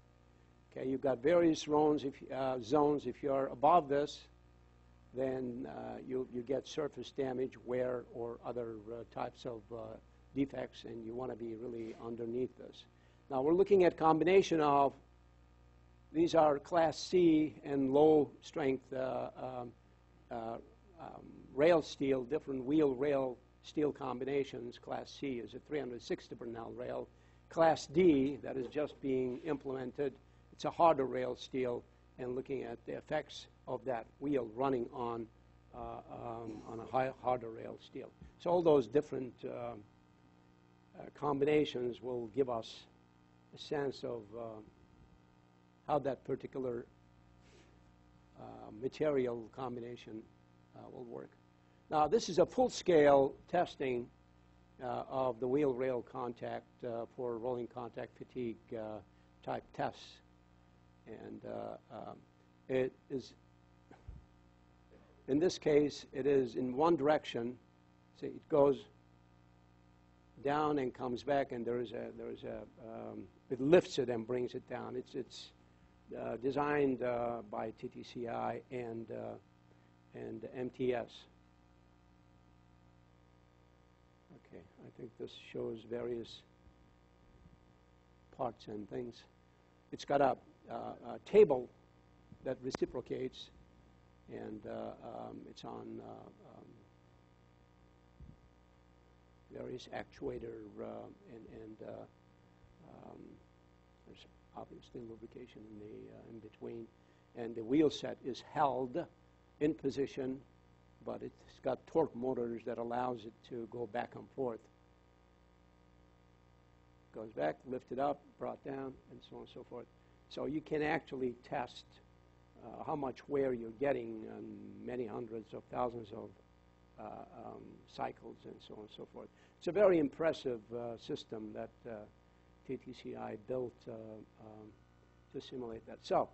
Okay, you've got various zones. If you're above this, then you get surface damage, wear, or other types of defects, and you want to be really underneath this. Now we're looking at combination of, these are Class C and low strength rail steel, different wheel rail steel combinations. Class C is a 360 Bernal rail. Class D, that is just being implemented, it's a harder rail steel, and looking at the effects of that wheel running on a harder rail steel. So all those different combinations will give us a sense of how that particular material combination will work. Now, this is a full-scale testing of the wheel-rail contact for rolling contact fatigue type tests. And it is, in this case, it is in one direction. See, it goes down and comes back, and it lifts it and brings it down. It's designed by TTCI and MTS. Okay, I think this shows various parts and things. It's got a table that reciprocates, and it's on various actuator, and there's obviously lubrication in between. And the wheel set is held in position, but it's got torque motors that allows it to go back and forth. Goes back, lifted up, brought down, and so on and so forth. So you can actually test how much wear you're getting on many hundreds of thousands of cycles and so on and so forth. It's a very impressive system that TTCI built to simulate that. So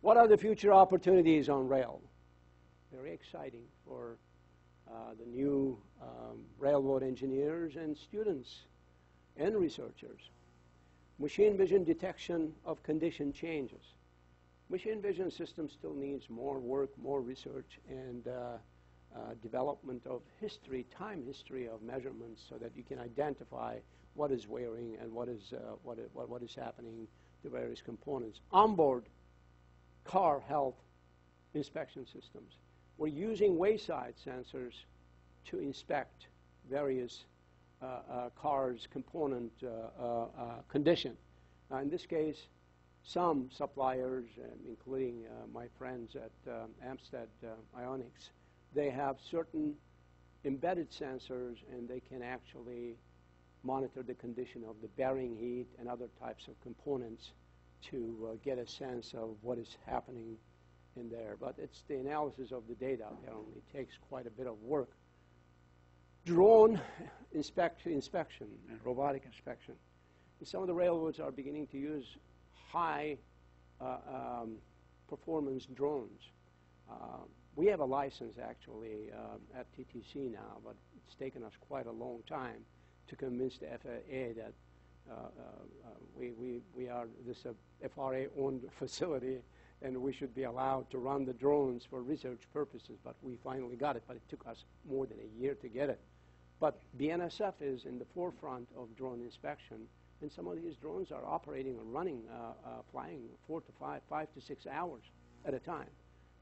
what are the future opportunities on rail? Very exciting for the new railroad engineers and students and researchers. Machine vision detection of condition changes. Machine vision system still needs more work, more research, and development of history, time history of measurements, so that you can identify what is wearing and what is happening to various components. Onboard car health inspection systems. We're using wayside sensors to inspect various cars' component condition. Now, in this case, some suppliers, including my friends at Amstead Ionics, they have certain embedded sensors, and they can actually monitor the condition of the bearing heat and other types of components to get a sense of what is happening in there. But it's the analysis of the data apparently takes quite a bit of work. Drone inspection, robotic inspection. And some of the railroads are beginning to use high performance drones. We have a license actually at TTC now, but it's taken us quite a long time to convince the FAA that we are this FRA-owned facility, and we should be allowed to run the drones for research purposes. But we finally got it, but it took us more than a year to get it. But BNSF is in the forefront of drone inspection, and some of these drones are operating and running, flying 4 to 5 to 6 hours at a time.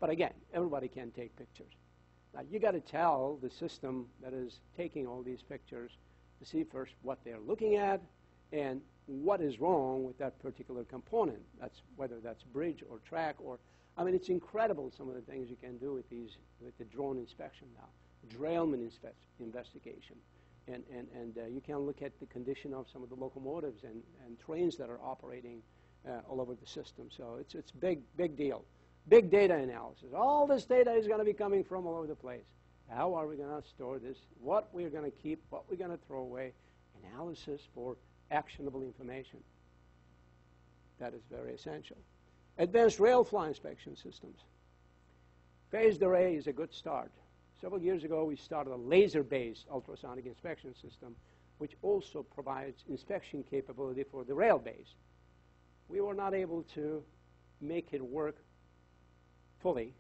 But again, everybody can take pictures. Now, you got to tell the system that is taking all these pictures to see first what they're looking at and what is wrong with that particular component. That's whether that's bridge or track, or I mean, it's incredible some of the things you can do with the drone inspection now. Derailment investigation, and you can look at the condition of some of the locomotives and trains that are operating all over the system. So it's big deal. Big data analysis. All this data is going to be coming from all over the place. How are we going to store this? What we're going to keep? What we're going to throw away? Analysis for actionable information. That is very essential. Advanced rail fly inspection systems. Phased array is a good start. Several years ago, we started a laser-based ultrasonic inspection system, which also provides inspection capability for the rail base. We were not able to make it work fully.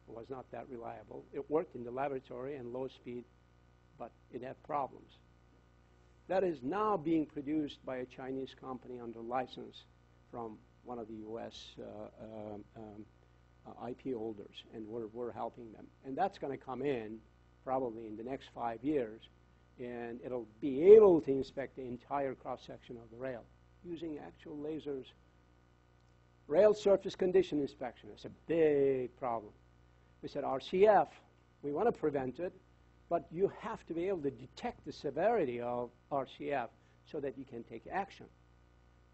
It was not that reliable. It worked in the laboratory and low speed, but it had problems. That is now being produced by a Chinese company under license from one of the U.S. IP holders, and we're helping them. And that's going to come in probably in the next 5 years, and it'll be able to inspect the entire cross-section of the rail using actual lasers. Rail surface condition inspection is a big problem. We said RCF, we want to prevent it, but you have to be able to detect the severity of RCF so that you can take action.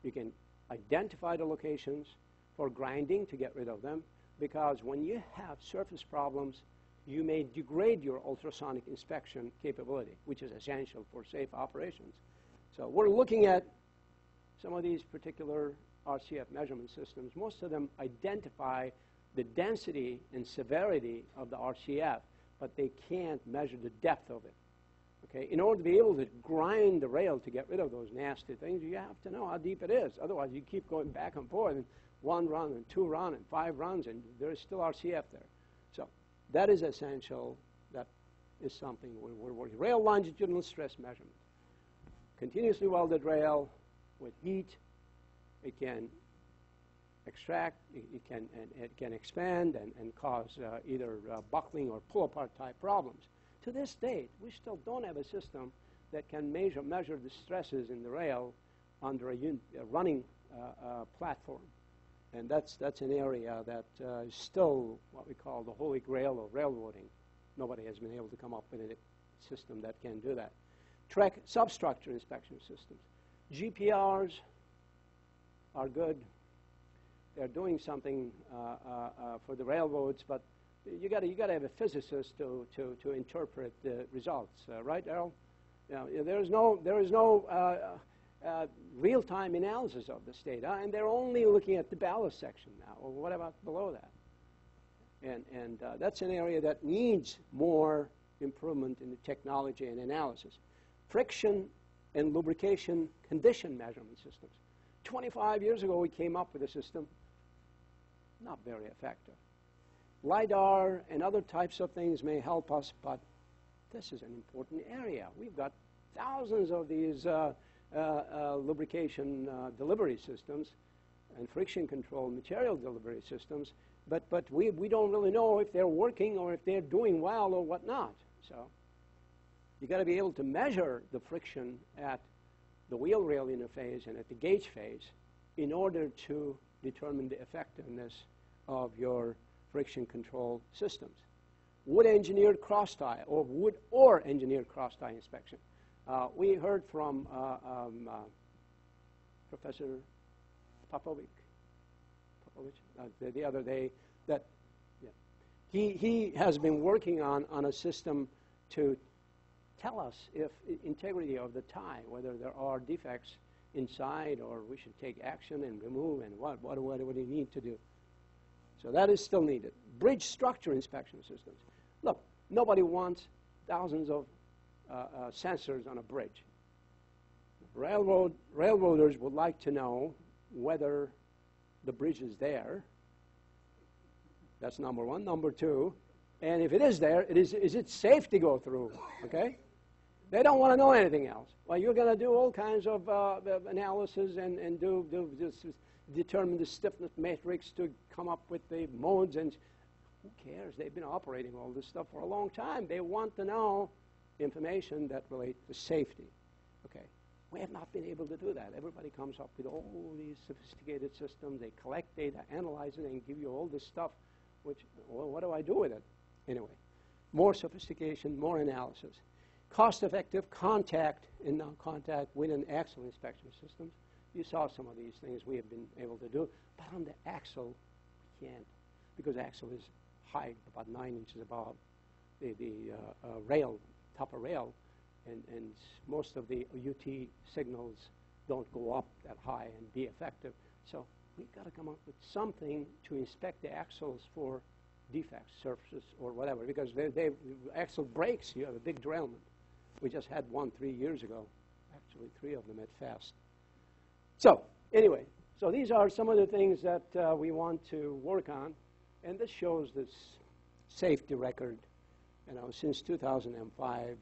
You can identify the locations for grinding to get rid of them, because when you have surface problems, you may degrade your ultrasonic inspection capability, which is essential for safe operations. So we're looking at some of these particular RCF measurement systems. Most of them identify the density and severity of the RCF, but they can't measure the depth of it. Okay? In order to be able to grind the rail to get rid of those nasty things, you have to know how deep it is. Otherwise, you keep going back and forth, and 1 run, and 2 run, and 5 runs, and there is still RCF there. So that is essential. That is something we're working. Rail longitudinal stress measurement. Continuously welded rail with heat. It can extract, it can expand and cause either buckling or pull-apart type problems. To this date, we still don't have a system that can measure the stresses in the rail under a running platform. And that's an area that is still what we call the holy grail of railroading. Nobody has been able to come up with a system that can do that. Track substructure inspection systems. GPRs are good. They're doing something for the railroads, but you got to have a physicist to interpret the results, right, Errol? There is no real-time analysis of this data, and they're only looking at the ballast section now. Well, what about below that? And that's an area that needs more improvement in the technology and analysis. Friction and lubrication condition measurement systems. 25 years ago, we came up with a system, not very effective. LiDAR and other types of things may help us, but this is an important area. We've got thousands of these lubrication delivery systems and friction control material delivery systems, but we don't really know if they're working or if they're doing well or whatnot. So you got to be able to measure the friction at the wheel rail interface and at the gauge phase in order to determine the effectiveness of your friction control systems. Wood engineered cross tie or wood or engineered cross tie inspection. We heard from Professor Popovich the other day that he has been working on a system to tell us if integrity of the tie, whether there are defects inside or we should take action and remove, and what do we need to do. So that is still needed. Bridge structure inspection systems. Look, nobody wants thousands of sensors on a bridge. Railroaders would like to know whether the bridge is there. That's number one. Number two, and if it is there, is it safe to go through? Okay? They don't want to know anything else. Well, you're going to do all kinds of analysis and determine the stiffness matrix to come up with the modes, and who cares? They've been operating all this stuff for a long time. They want to know information that relates to safety. Okay. We have not been able to do that. Everybody comes up with all these sophisticated systems. They collect data, analyze it, and give you all this stuff, which, well, what do I do with it? Anyway, more sophistication, more analysis. Cost-effective contact and non-contact with an axle inspection systems. You saw some of these things we have been able to do, but on the axle, we can't, because axle is high, about 9 inches above the rail, top of rail, and most of the UT signals don't go up that high and be effective. So we've got to come up with something to inspect the axles for defects, surfaces, or whatever, because axle breaks, you have a big derailment. We just had one 3 years ago, actually 3 of them at Fast. So anyway, so these are some of the things that we want to work on, and this shows this safety record. You know, since 2005,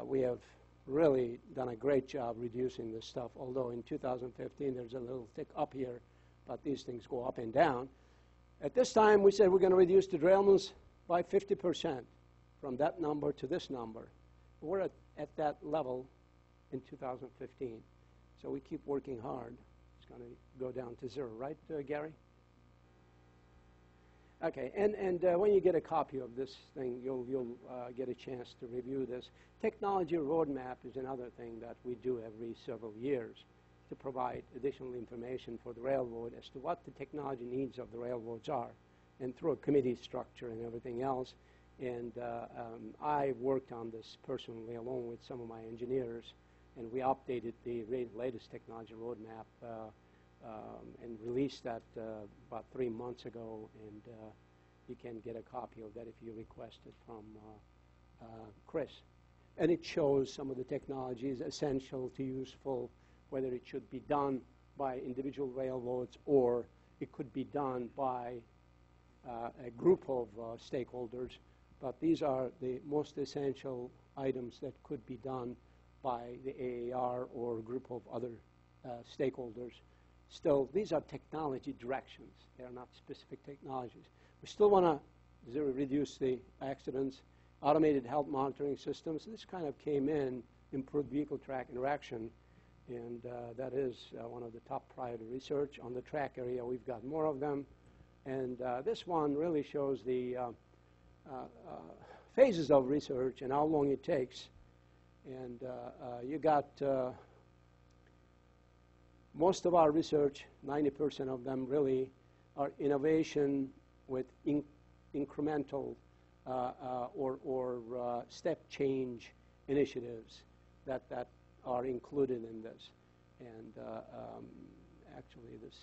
we have really done a great job reducing this stuff, although in 2015 there's a little tick up here, but these things go up and down. At this time, we said we're going to reduce the derailments by 50% from that number to this number. We're at that level in 2015. So we keep working hard. It's going to go down to 0, right, Gary? Okay, and when you get a copy of this thing, you'll get a chance to review this. Technology roadmap is another thing that we do every several years to provide additional information for the railroad as to what the technology needs of the railroads are, and through a committee structure and everything else. And I worked on this personally along with some of my engineers, and we updated the latest technology roadmap and released that about 3 months ago, and you can get a copy of that if you request it from Chris. And it shows some of the technologies essential to useful, whether it should be done by individual railroads or it could be done by a group of stakeholders. But these are the most essential items that could be done by the AAR or a group of other stakeholders. Still, these are technology directions. They are not specific technologies. We still want to reduce the accidents, automated health monitoring systems. This kind of came in, improved vehicle track interaction, and that is one of the top priority research. On the track area, we've got more of them. And this one really shows the phases of research and how long it takes. And you got most of our research, 90% of them really, are innovation with incremental or step change initiatives that are included in this. And actually, this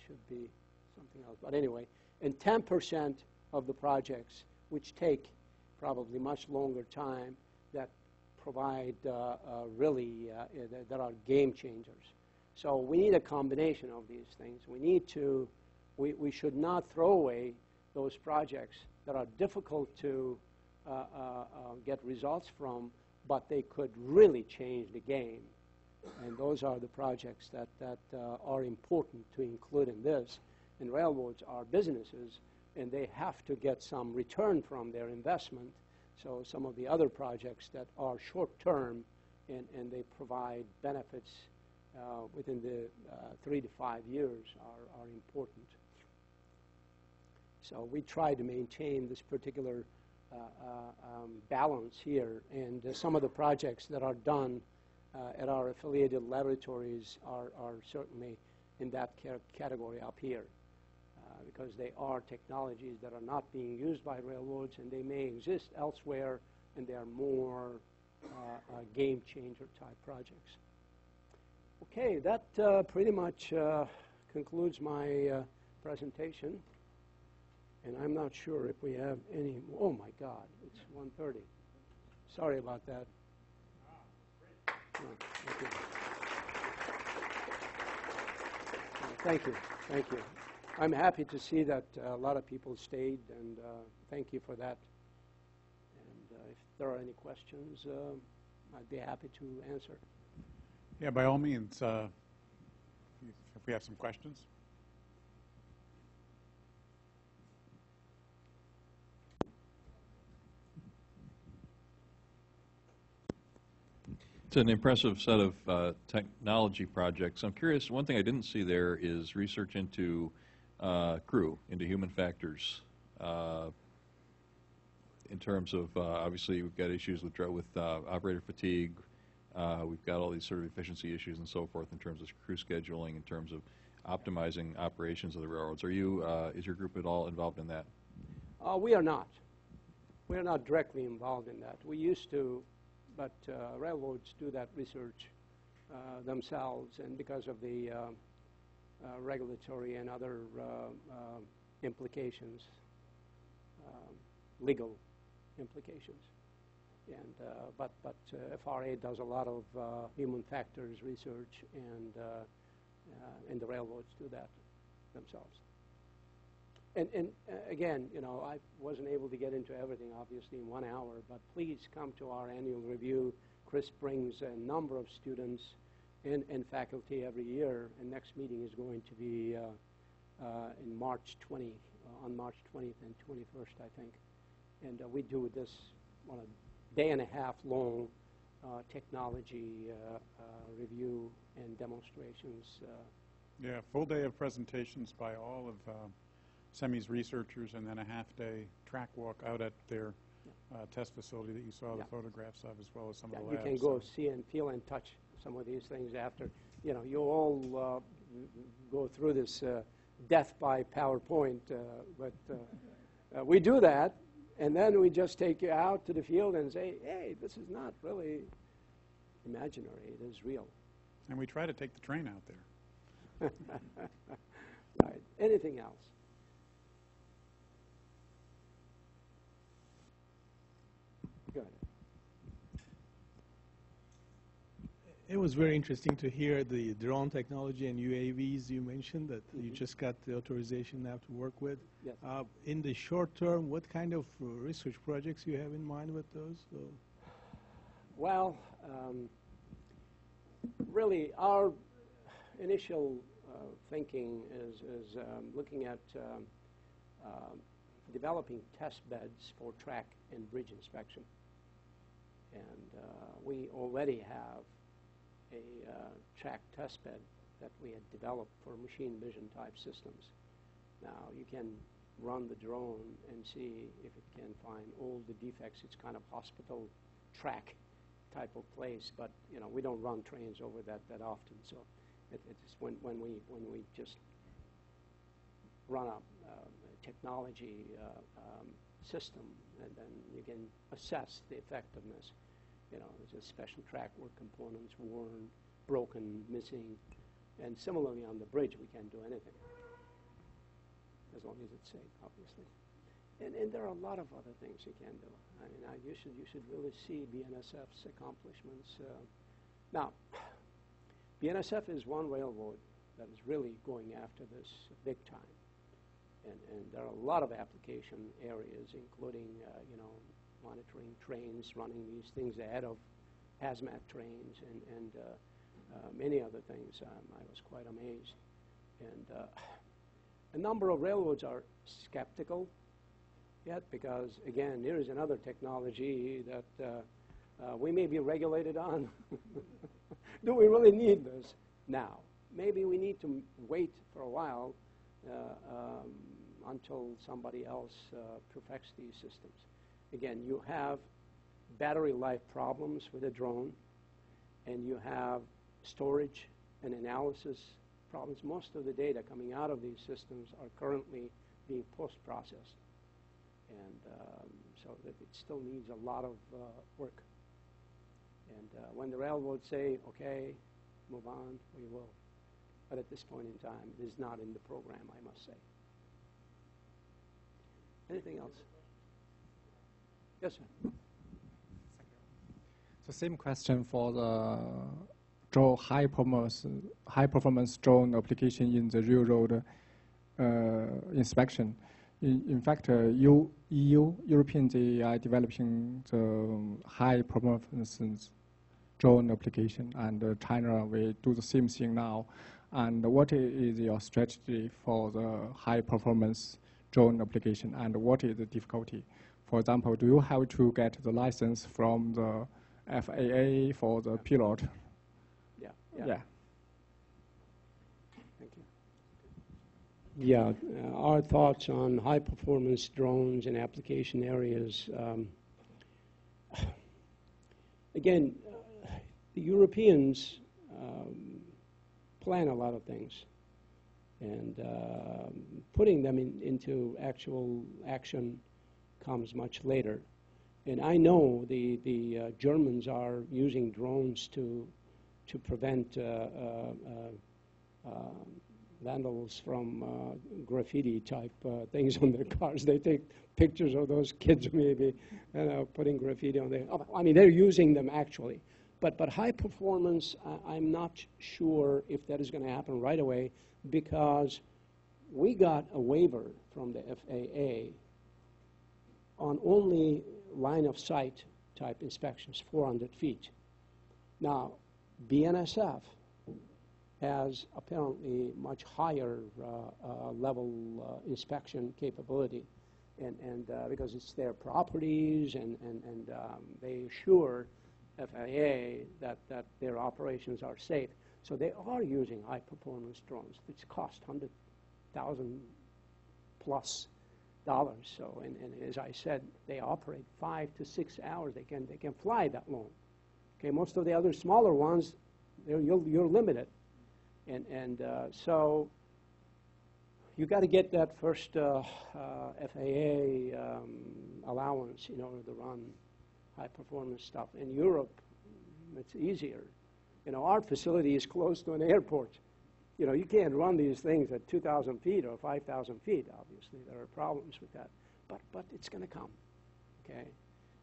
should be something else. But anyway, and 10% of the projects, which take probably much longer time, that provide really, that are game changers. So we need a combination of these things. We should not throw away those projects that are difficult to get results from, but they could really change the game. And those are the projects that are important to include in this. And railroads are businesses, and they have to get some return from their investment. So some of the other projects that are short-term and they provide benefits within the 3 to 5 years are important. So we try to maintain this particular balance here, and some of the projects that are done at our affiliated laboratories are certainly in that category up here, because they are technologies that are not being used by railroads, and they may exist elsewhere, and they are more game changer type projects. Okay, that pretty much concludes my presentation. And I'm not sure if we have any. Oh my God, it's 1:30. Sorry about that. No, thank you. Thank you. I'm happy to see that a lot of people stayed, and thank you for that. And if there are any questions, I'd be happy to answer. Yeah, by all means, if we have some questions. It's an impressive set of technology projects. I'm curious, one thing I didn't see there is research into crew, into human factors. In terms of, obviously, we've got issues with operator fatigue. We've got all these sort of efficiency issues and so forth in terms of crew scheduling, in terms of optimizing operations of the railroads. Are you, is your group at all involved in that? We are not. We are not directly involved in that. We used to, but railroads do that research themselves, and because of the regulatory and other implications, legal implications. And, but FRA does a lot of human factors research, and the railroads do that themselves. And again, you know, I wasn't able to get into everything, obviously, in 1 hour, but please come to our annual review. Chris brings a number of students and faculty every year, and next meeting is going to be in March 20, on March 20th and 21st, I think. And we do this on a day-and-a-half long technology review and demonstrations. Yeah, full day of presentations by all of Semih's researchers, and then a half-day track walk out at their test facility that you saw the photographs of, as well as some of the labs. You can go see and feel and touch some of these things after. You know, you all go through this death by PowerPoint, but we do that, and then we just take you out to the field and say, hey, this is not really imaginary, it is real. And we try to take the train out there. Right. Anything else? Go ahead. It was very interesting to hear the drone technology and UAVs you mentioned that you just got the authorization now to work with. Yes. In the short term, what kind of research projects you have in mind with those? Well, really, our initial thinking is looking at developing test beds for track and bridge inspection. And we already have a track test bed that we had developed for machine vision type systems. Now, you can run the drone and see if it can find all the defects. It's kind of hospital track type of place, but you know, we don't run trains over that often. So it's when we just run a technology system, and then you can assess the effectiveness. You know, there's a special track where components worn, broken, missing, and similarly on the bridge, we can't do anything as long as it's safe, obviously. And there are a lot of other things you can do. I mean, you should really see BNSF's accomplishments. Now, BNSF is one railroad that is really going after this big time. And there are a lot of application areas, including, you know, monitoring trains, running these things ahead of hazmat trains, and many other things. I was quite amazed. And a number of railroads are skeptical yet, because, again, here is another technology that we may be regulated on. Do we really need this now? Maybe we need to wait for a while until somebody else perfects these systems. Again, you have battery life problems with a drone, and you have storage and analysis problems. Most of the data coming out of these systems are currently being post-processed. And so that it still needs a lot of work. And when the railroads say, okay, move on, we will. But at this point in time, it is not in the program, I must say. Anything else? Yes, sir. So same question for the drone high performance drone application in the railroad inspection. In fact, European TTCI developing the high performance drone application, and China will do the same thing now. And what is your strategy for the high performance drone application, and what is the difficulty? For example, do you have to get the license from the FAA for the pilot? Yeah. Thank you. Yeah, our thoughts on high-performance drones and application areas. Again, the Europeans plan a lot of things, and putting them into actual action comes much later. And I know the Germans are using drones to prevent vandals from graffiti type things on their cars. They take pictures of those kids maybe putting graffiti on their, I mean, they're using them actually. But high performance, I'm not sure if that is going to happen right away, because we got a waiver from the FAA on only line of sight type inspections, 400 feet. Now, BNSF has apparently much higher level inspection capability, and because it's their properties, and they assure FAA that their operations are safe. So they are using high-performance drones, which cost $100,000 plus. So, and as I said, they operate 5 to 6 hours. They can fly that long. Okay, most of the other smaller ones, you're limited, and so you got to get that first FAA allowance in order to run high-performance stuff. In Europe, it's easier. You know, our facility is close to an airport. You know, you can't run these things at 2,000 feet or 5,000 feet, obviously. There are problems with that. But it's going to come, okay?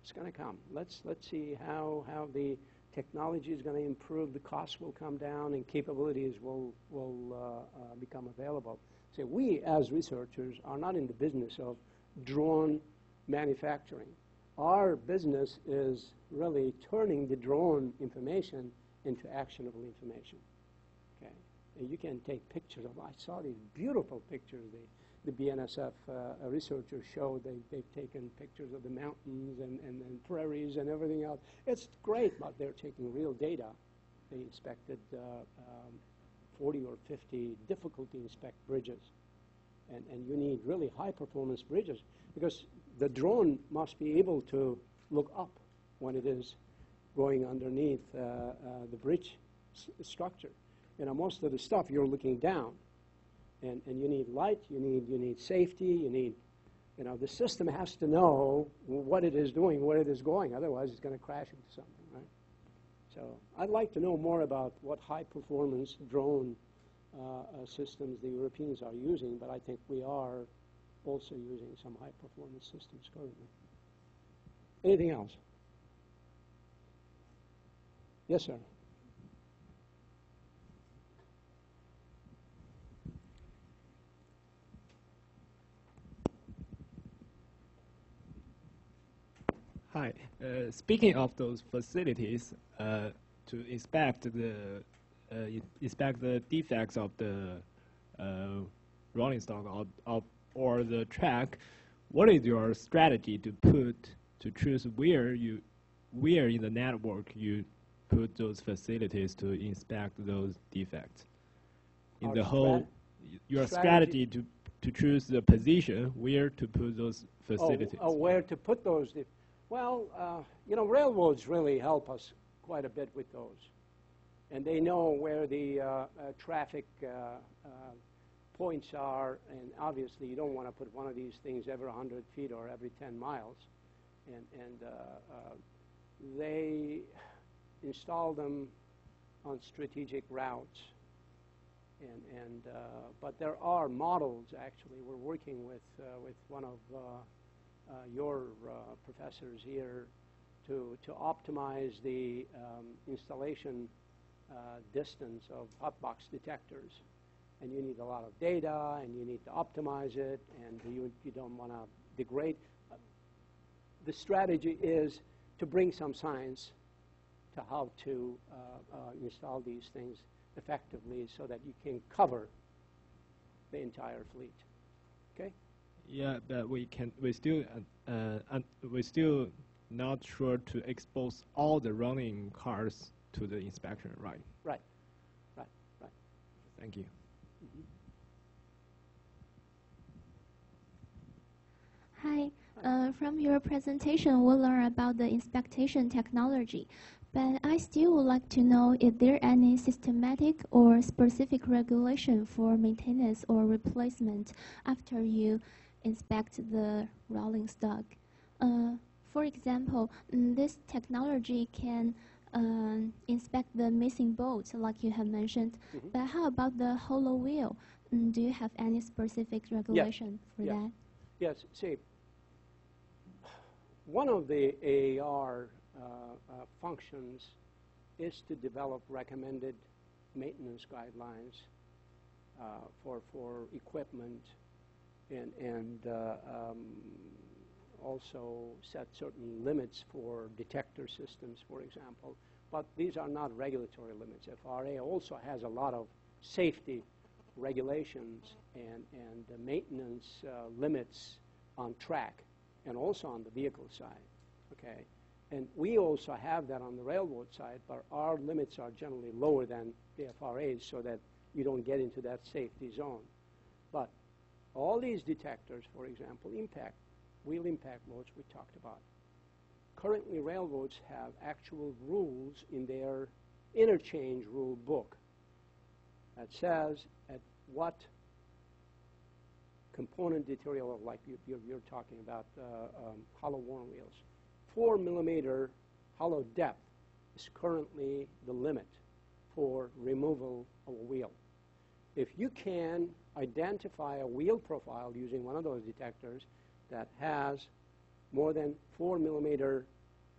It's going to come. Let's see how the technology is going to improve, the costs will come down, and capabilities will become available. So we, as researchers, are not in the business of drone manufacturing. Our business is really turning the drone information into actionable information, okay? And you can take pictures of, I saw these beautiful pictures the BNSF researchers showed. They've taken pictures of the mountains and prairies and everything else. It's great, but they're taking real data. They inspected 40 or 50 difficult to inspect bridges. And you need really high-performance bridges, because the drone must be able to look up when it is going underneath the bridge structure. You know, most of the stuff you're looking down, and you need light, you need safety, you need, you know, the system has to know what it is doing, where it is going. Otherwise, it's going to crash into something, right? So I'd like to know more about what high-performance drone systems the Europeans are using, but I think we are also using some high-performance systems currently. Anything else? Yes, sir. Hi. Speaking of those facilities, to inspect the defects of the rolling stock or the track, what is your strategy to choose where in the network you put those facilities to inspect those defects? In the whole, your strategy to choose the position where to put those facilities. Oh, where to put those? Well, you know, railroads really help us quite a bit with those. And they know where the traffic points are, and obviously you don't want to put one of these things every 100 feet or every 10 miles. And they install them on strategic routes. But there are models, actually. We're working with one of your professors here to optimize the installation distance of hotbox detectors. And you need a lot of data, and you need to optimize it, and you don't want to degrade. The strategy is to bring some science to how to install these things effectively so that you can cover the entire fleet. Okay? Yeah, but we're still not sure to expose all the running cars to the inspection, right? Right. Thank you. Hi. From your presentation, we learned about the inspection technology, but I still would like to know, is there any systematic or specific regulation for maintenance or replacement after you inspect the rolling stock? For example, this technology can inspect the missing bolts, like you have mentioned, but how about the hollow wheel? Do you have any specific regulation for that? Yes, see, one of the AAR functions is to develop recommended maintenance guidelines for equipment and also set certain limits for detector systems, for example. But these are not regulatory limits. FRA also has a lot of safety regulations and maintenance limits on track and also on the vehicle side, okay? And we also have that on the railroad side, but our limits are generally lower than the FRA's so that you don't get into that safety zone. But all these detectors, for example, wheel impact loads we talked about. Currently, railroads have actual rules in their interchange rule book that says at what component deterioration, like you're talking about hollow worn wheels. 4 millimeter hollow depth is currently the limit for removal of a wheel. If you can identify a wheel profile using one of those detectors that has more than 4 millimeter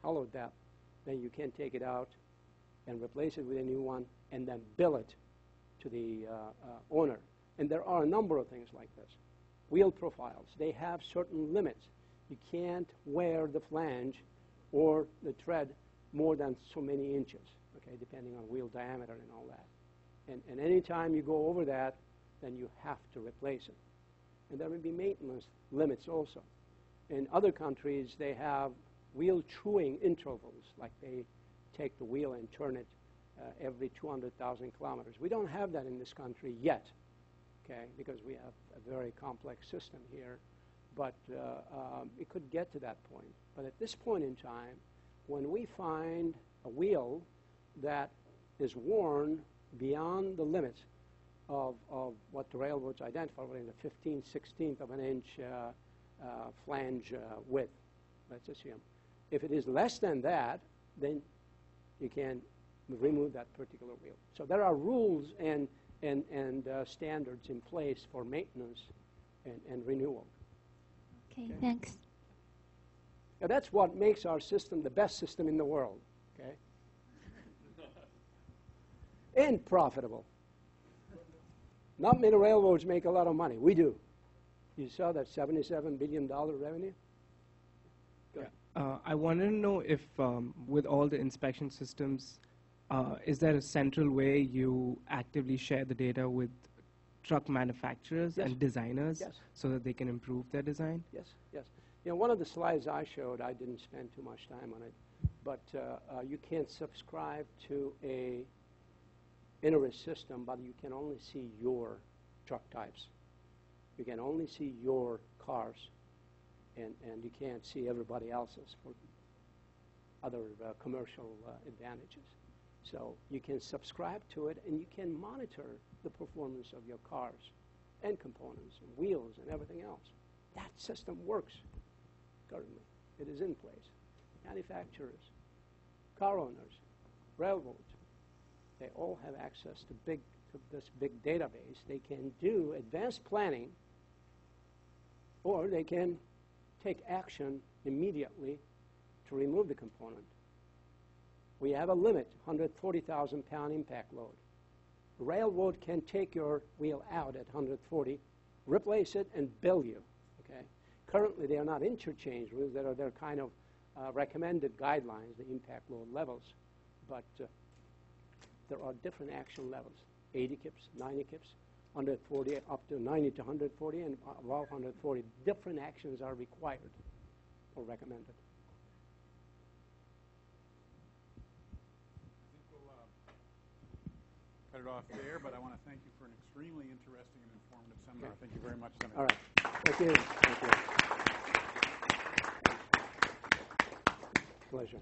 hollow depth, then you can take it out and replace it with a new one and then bill it to the owner. And there are a number of things like this. Wheel profiles, they have certain limits. You can't wear the flange or the tread more than so many inches, okay, depending on wheel diameter and all that. And any time you go over that, then you have to replace it. And there will be maintenance limits also. In other countries, they have wheel truing intervals, like they take the wheel and turn it every 200,000 kilometers. We don't have that in this country yet, okay, because we have a very complex system here. But it could get to that point. But at this point in time, when we find a wheel that is worn beyond the limits of what the railroads identify, in the 15/16th of an inch flange width, let's assume. If it is less than that, then you can remove that particular wheel. So there are rules and standards in place for maintenance and renewal. Okay, thanks. Now that's what makes our system the best system in the world, okay? And profitable. Not many railroads make a lot of money. We do. You saw that $77 billion revenue? Go ahead. I wanted to know if, with all the inspection systems, is there a central way you actively share the data with truck manufacturers and designers so that they can improve their design? Yes, yes. You know, one of the slides I showed, I didn't spend too much time on it, but you can't subscribe to a interest system, but you can only see your truck types. You can only see your cars, and you can't see everybody else's for other commercial advantages. So you can subscribe to it, and you can monitor the performance of your cars and components and wheels and everything else. That system works currently. It is in place. Manufacturers, car owners, railroads, they all have access to this big database. They can do advanced planning, or they can take action immediately to remove the component. We have a limit, 140,000 pound impact load. The railroad can take your wheel out at 140, replace it, and bill you, okay? Currently, they are not interchange rules. They're kind of recommended guidelines, the impact load levels. But there are different action levels, 80 kips, 90 kips, 140, up to 90 to 140, and above 140. Different actions are required or recommended. Cut it off there, but I want to thank you for an extremely interesting and informative seminar. Thank you very much, Semih. All right. Thank you. Thank you. Pleasure.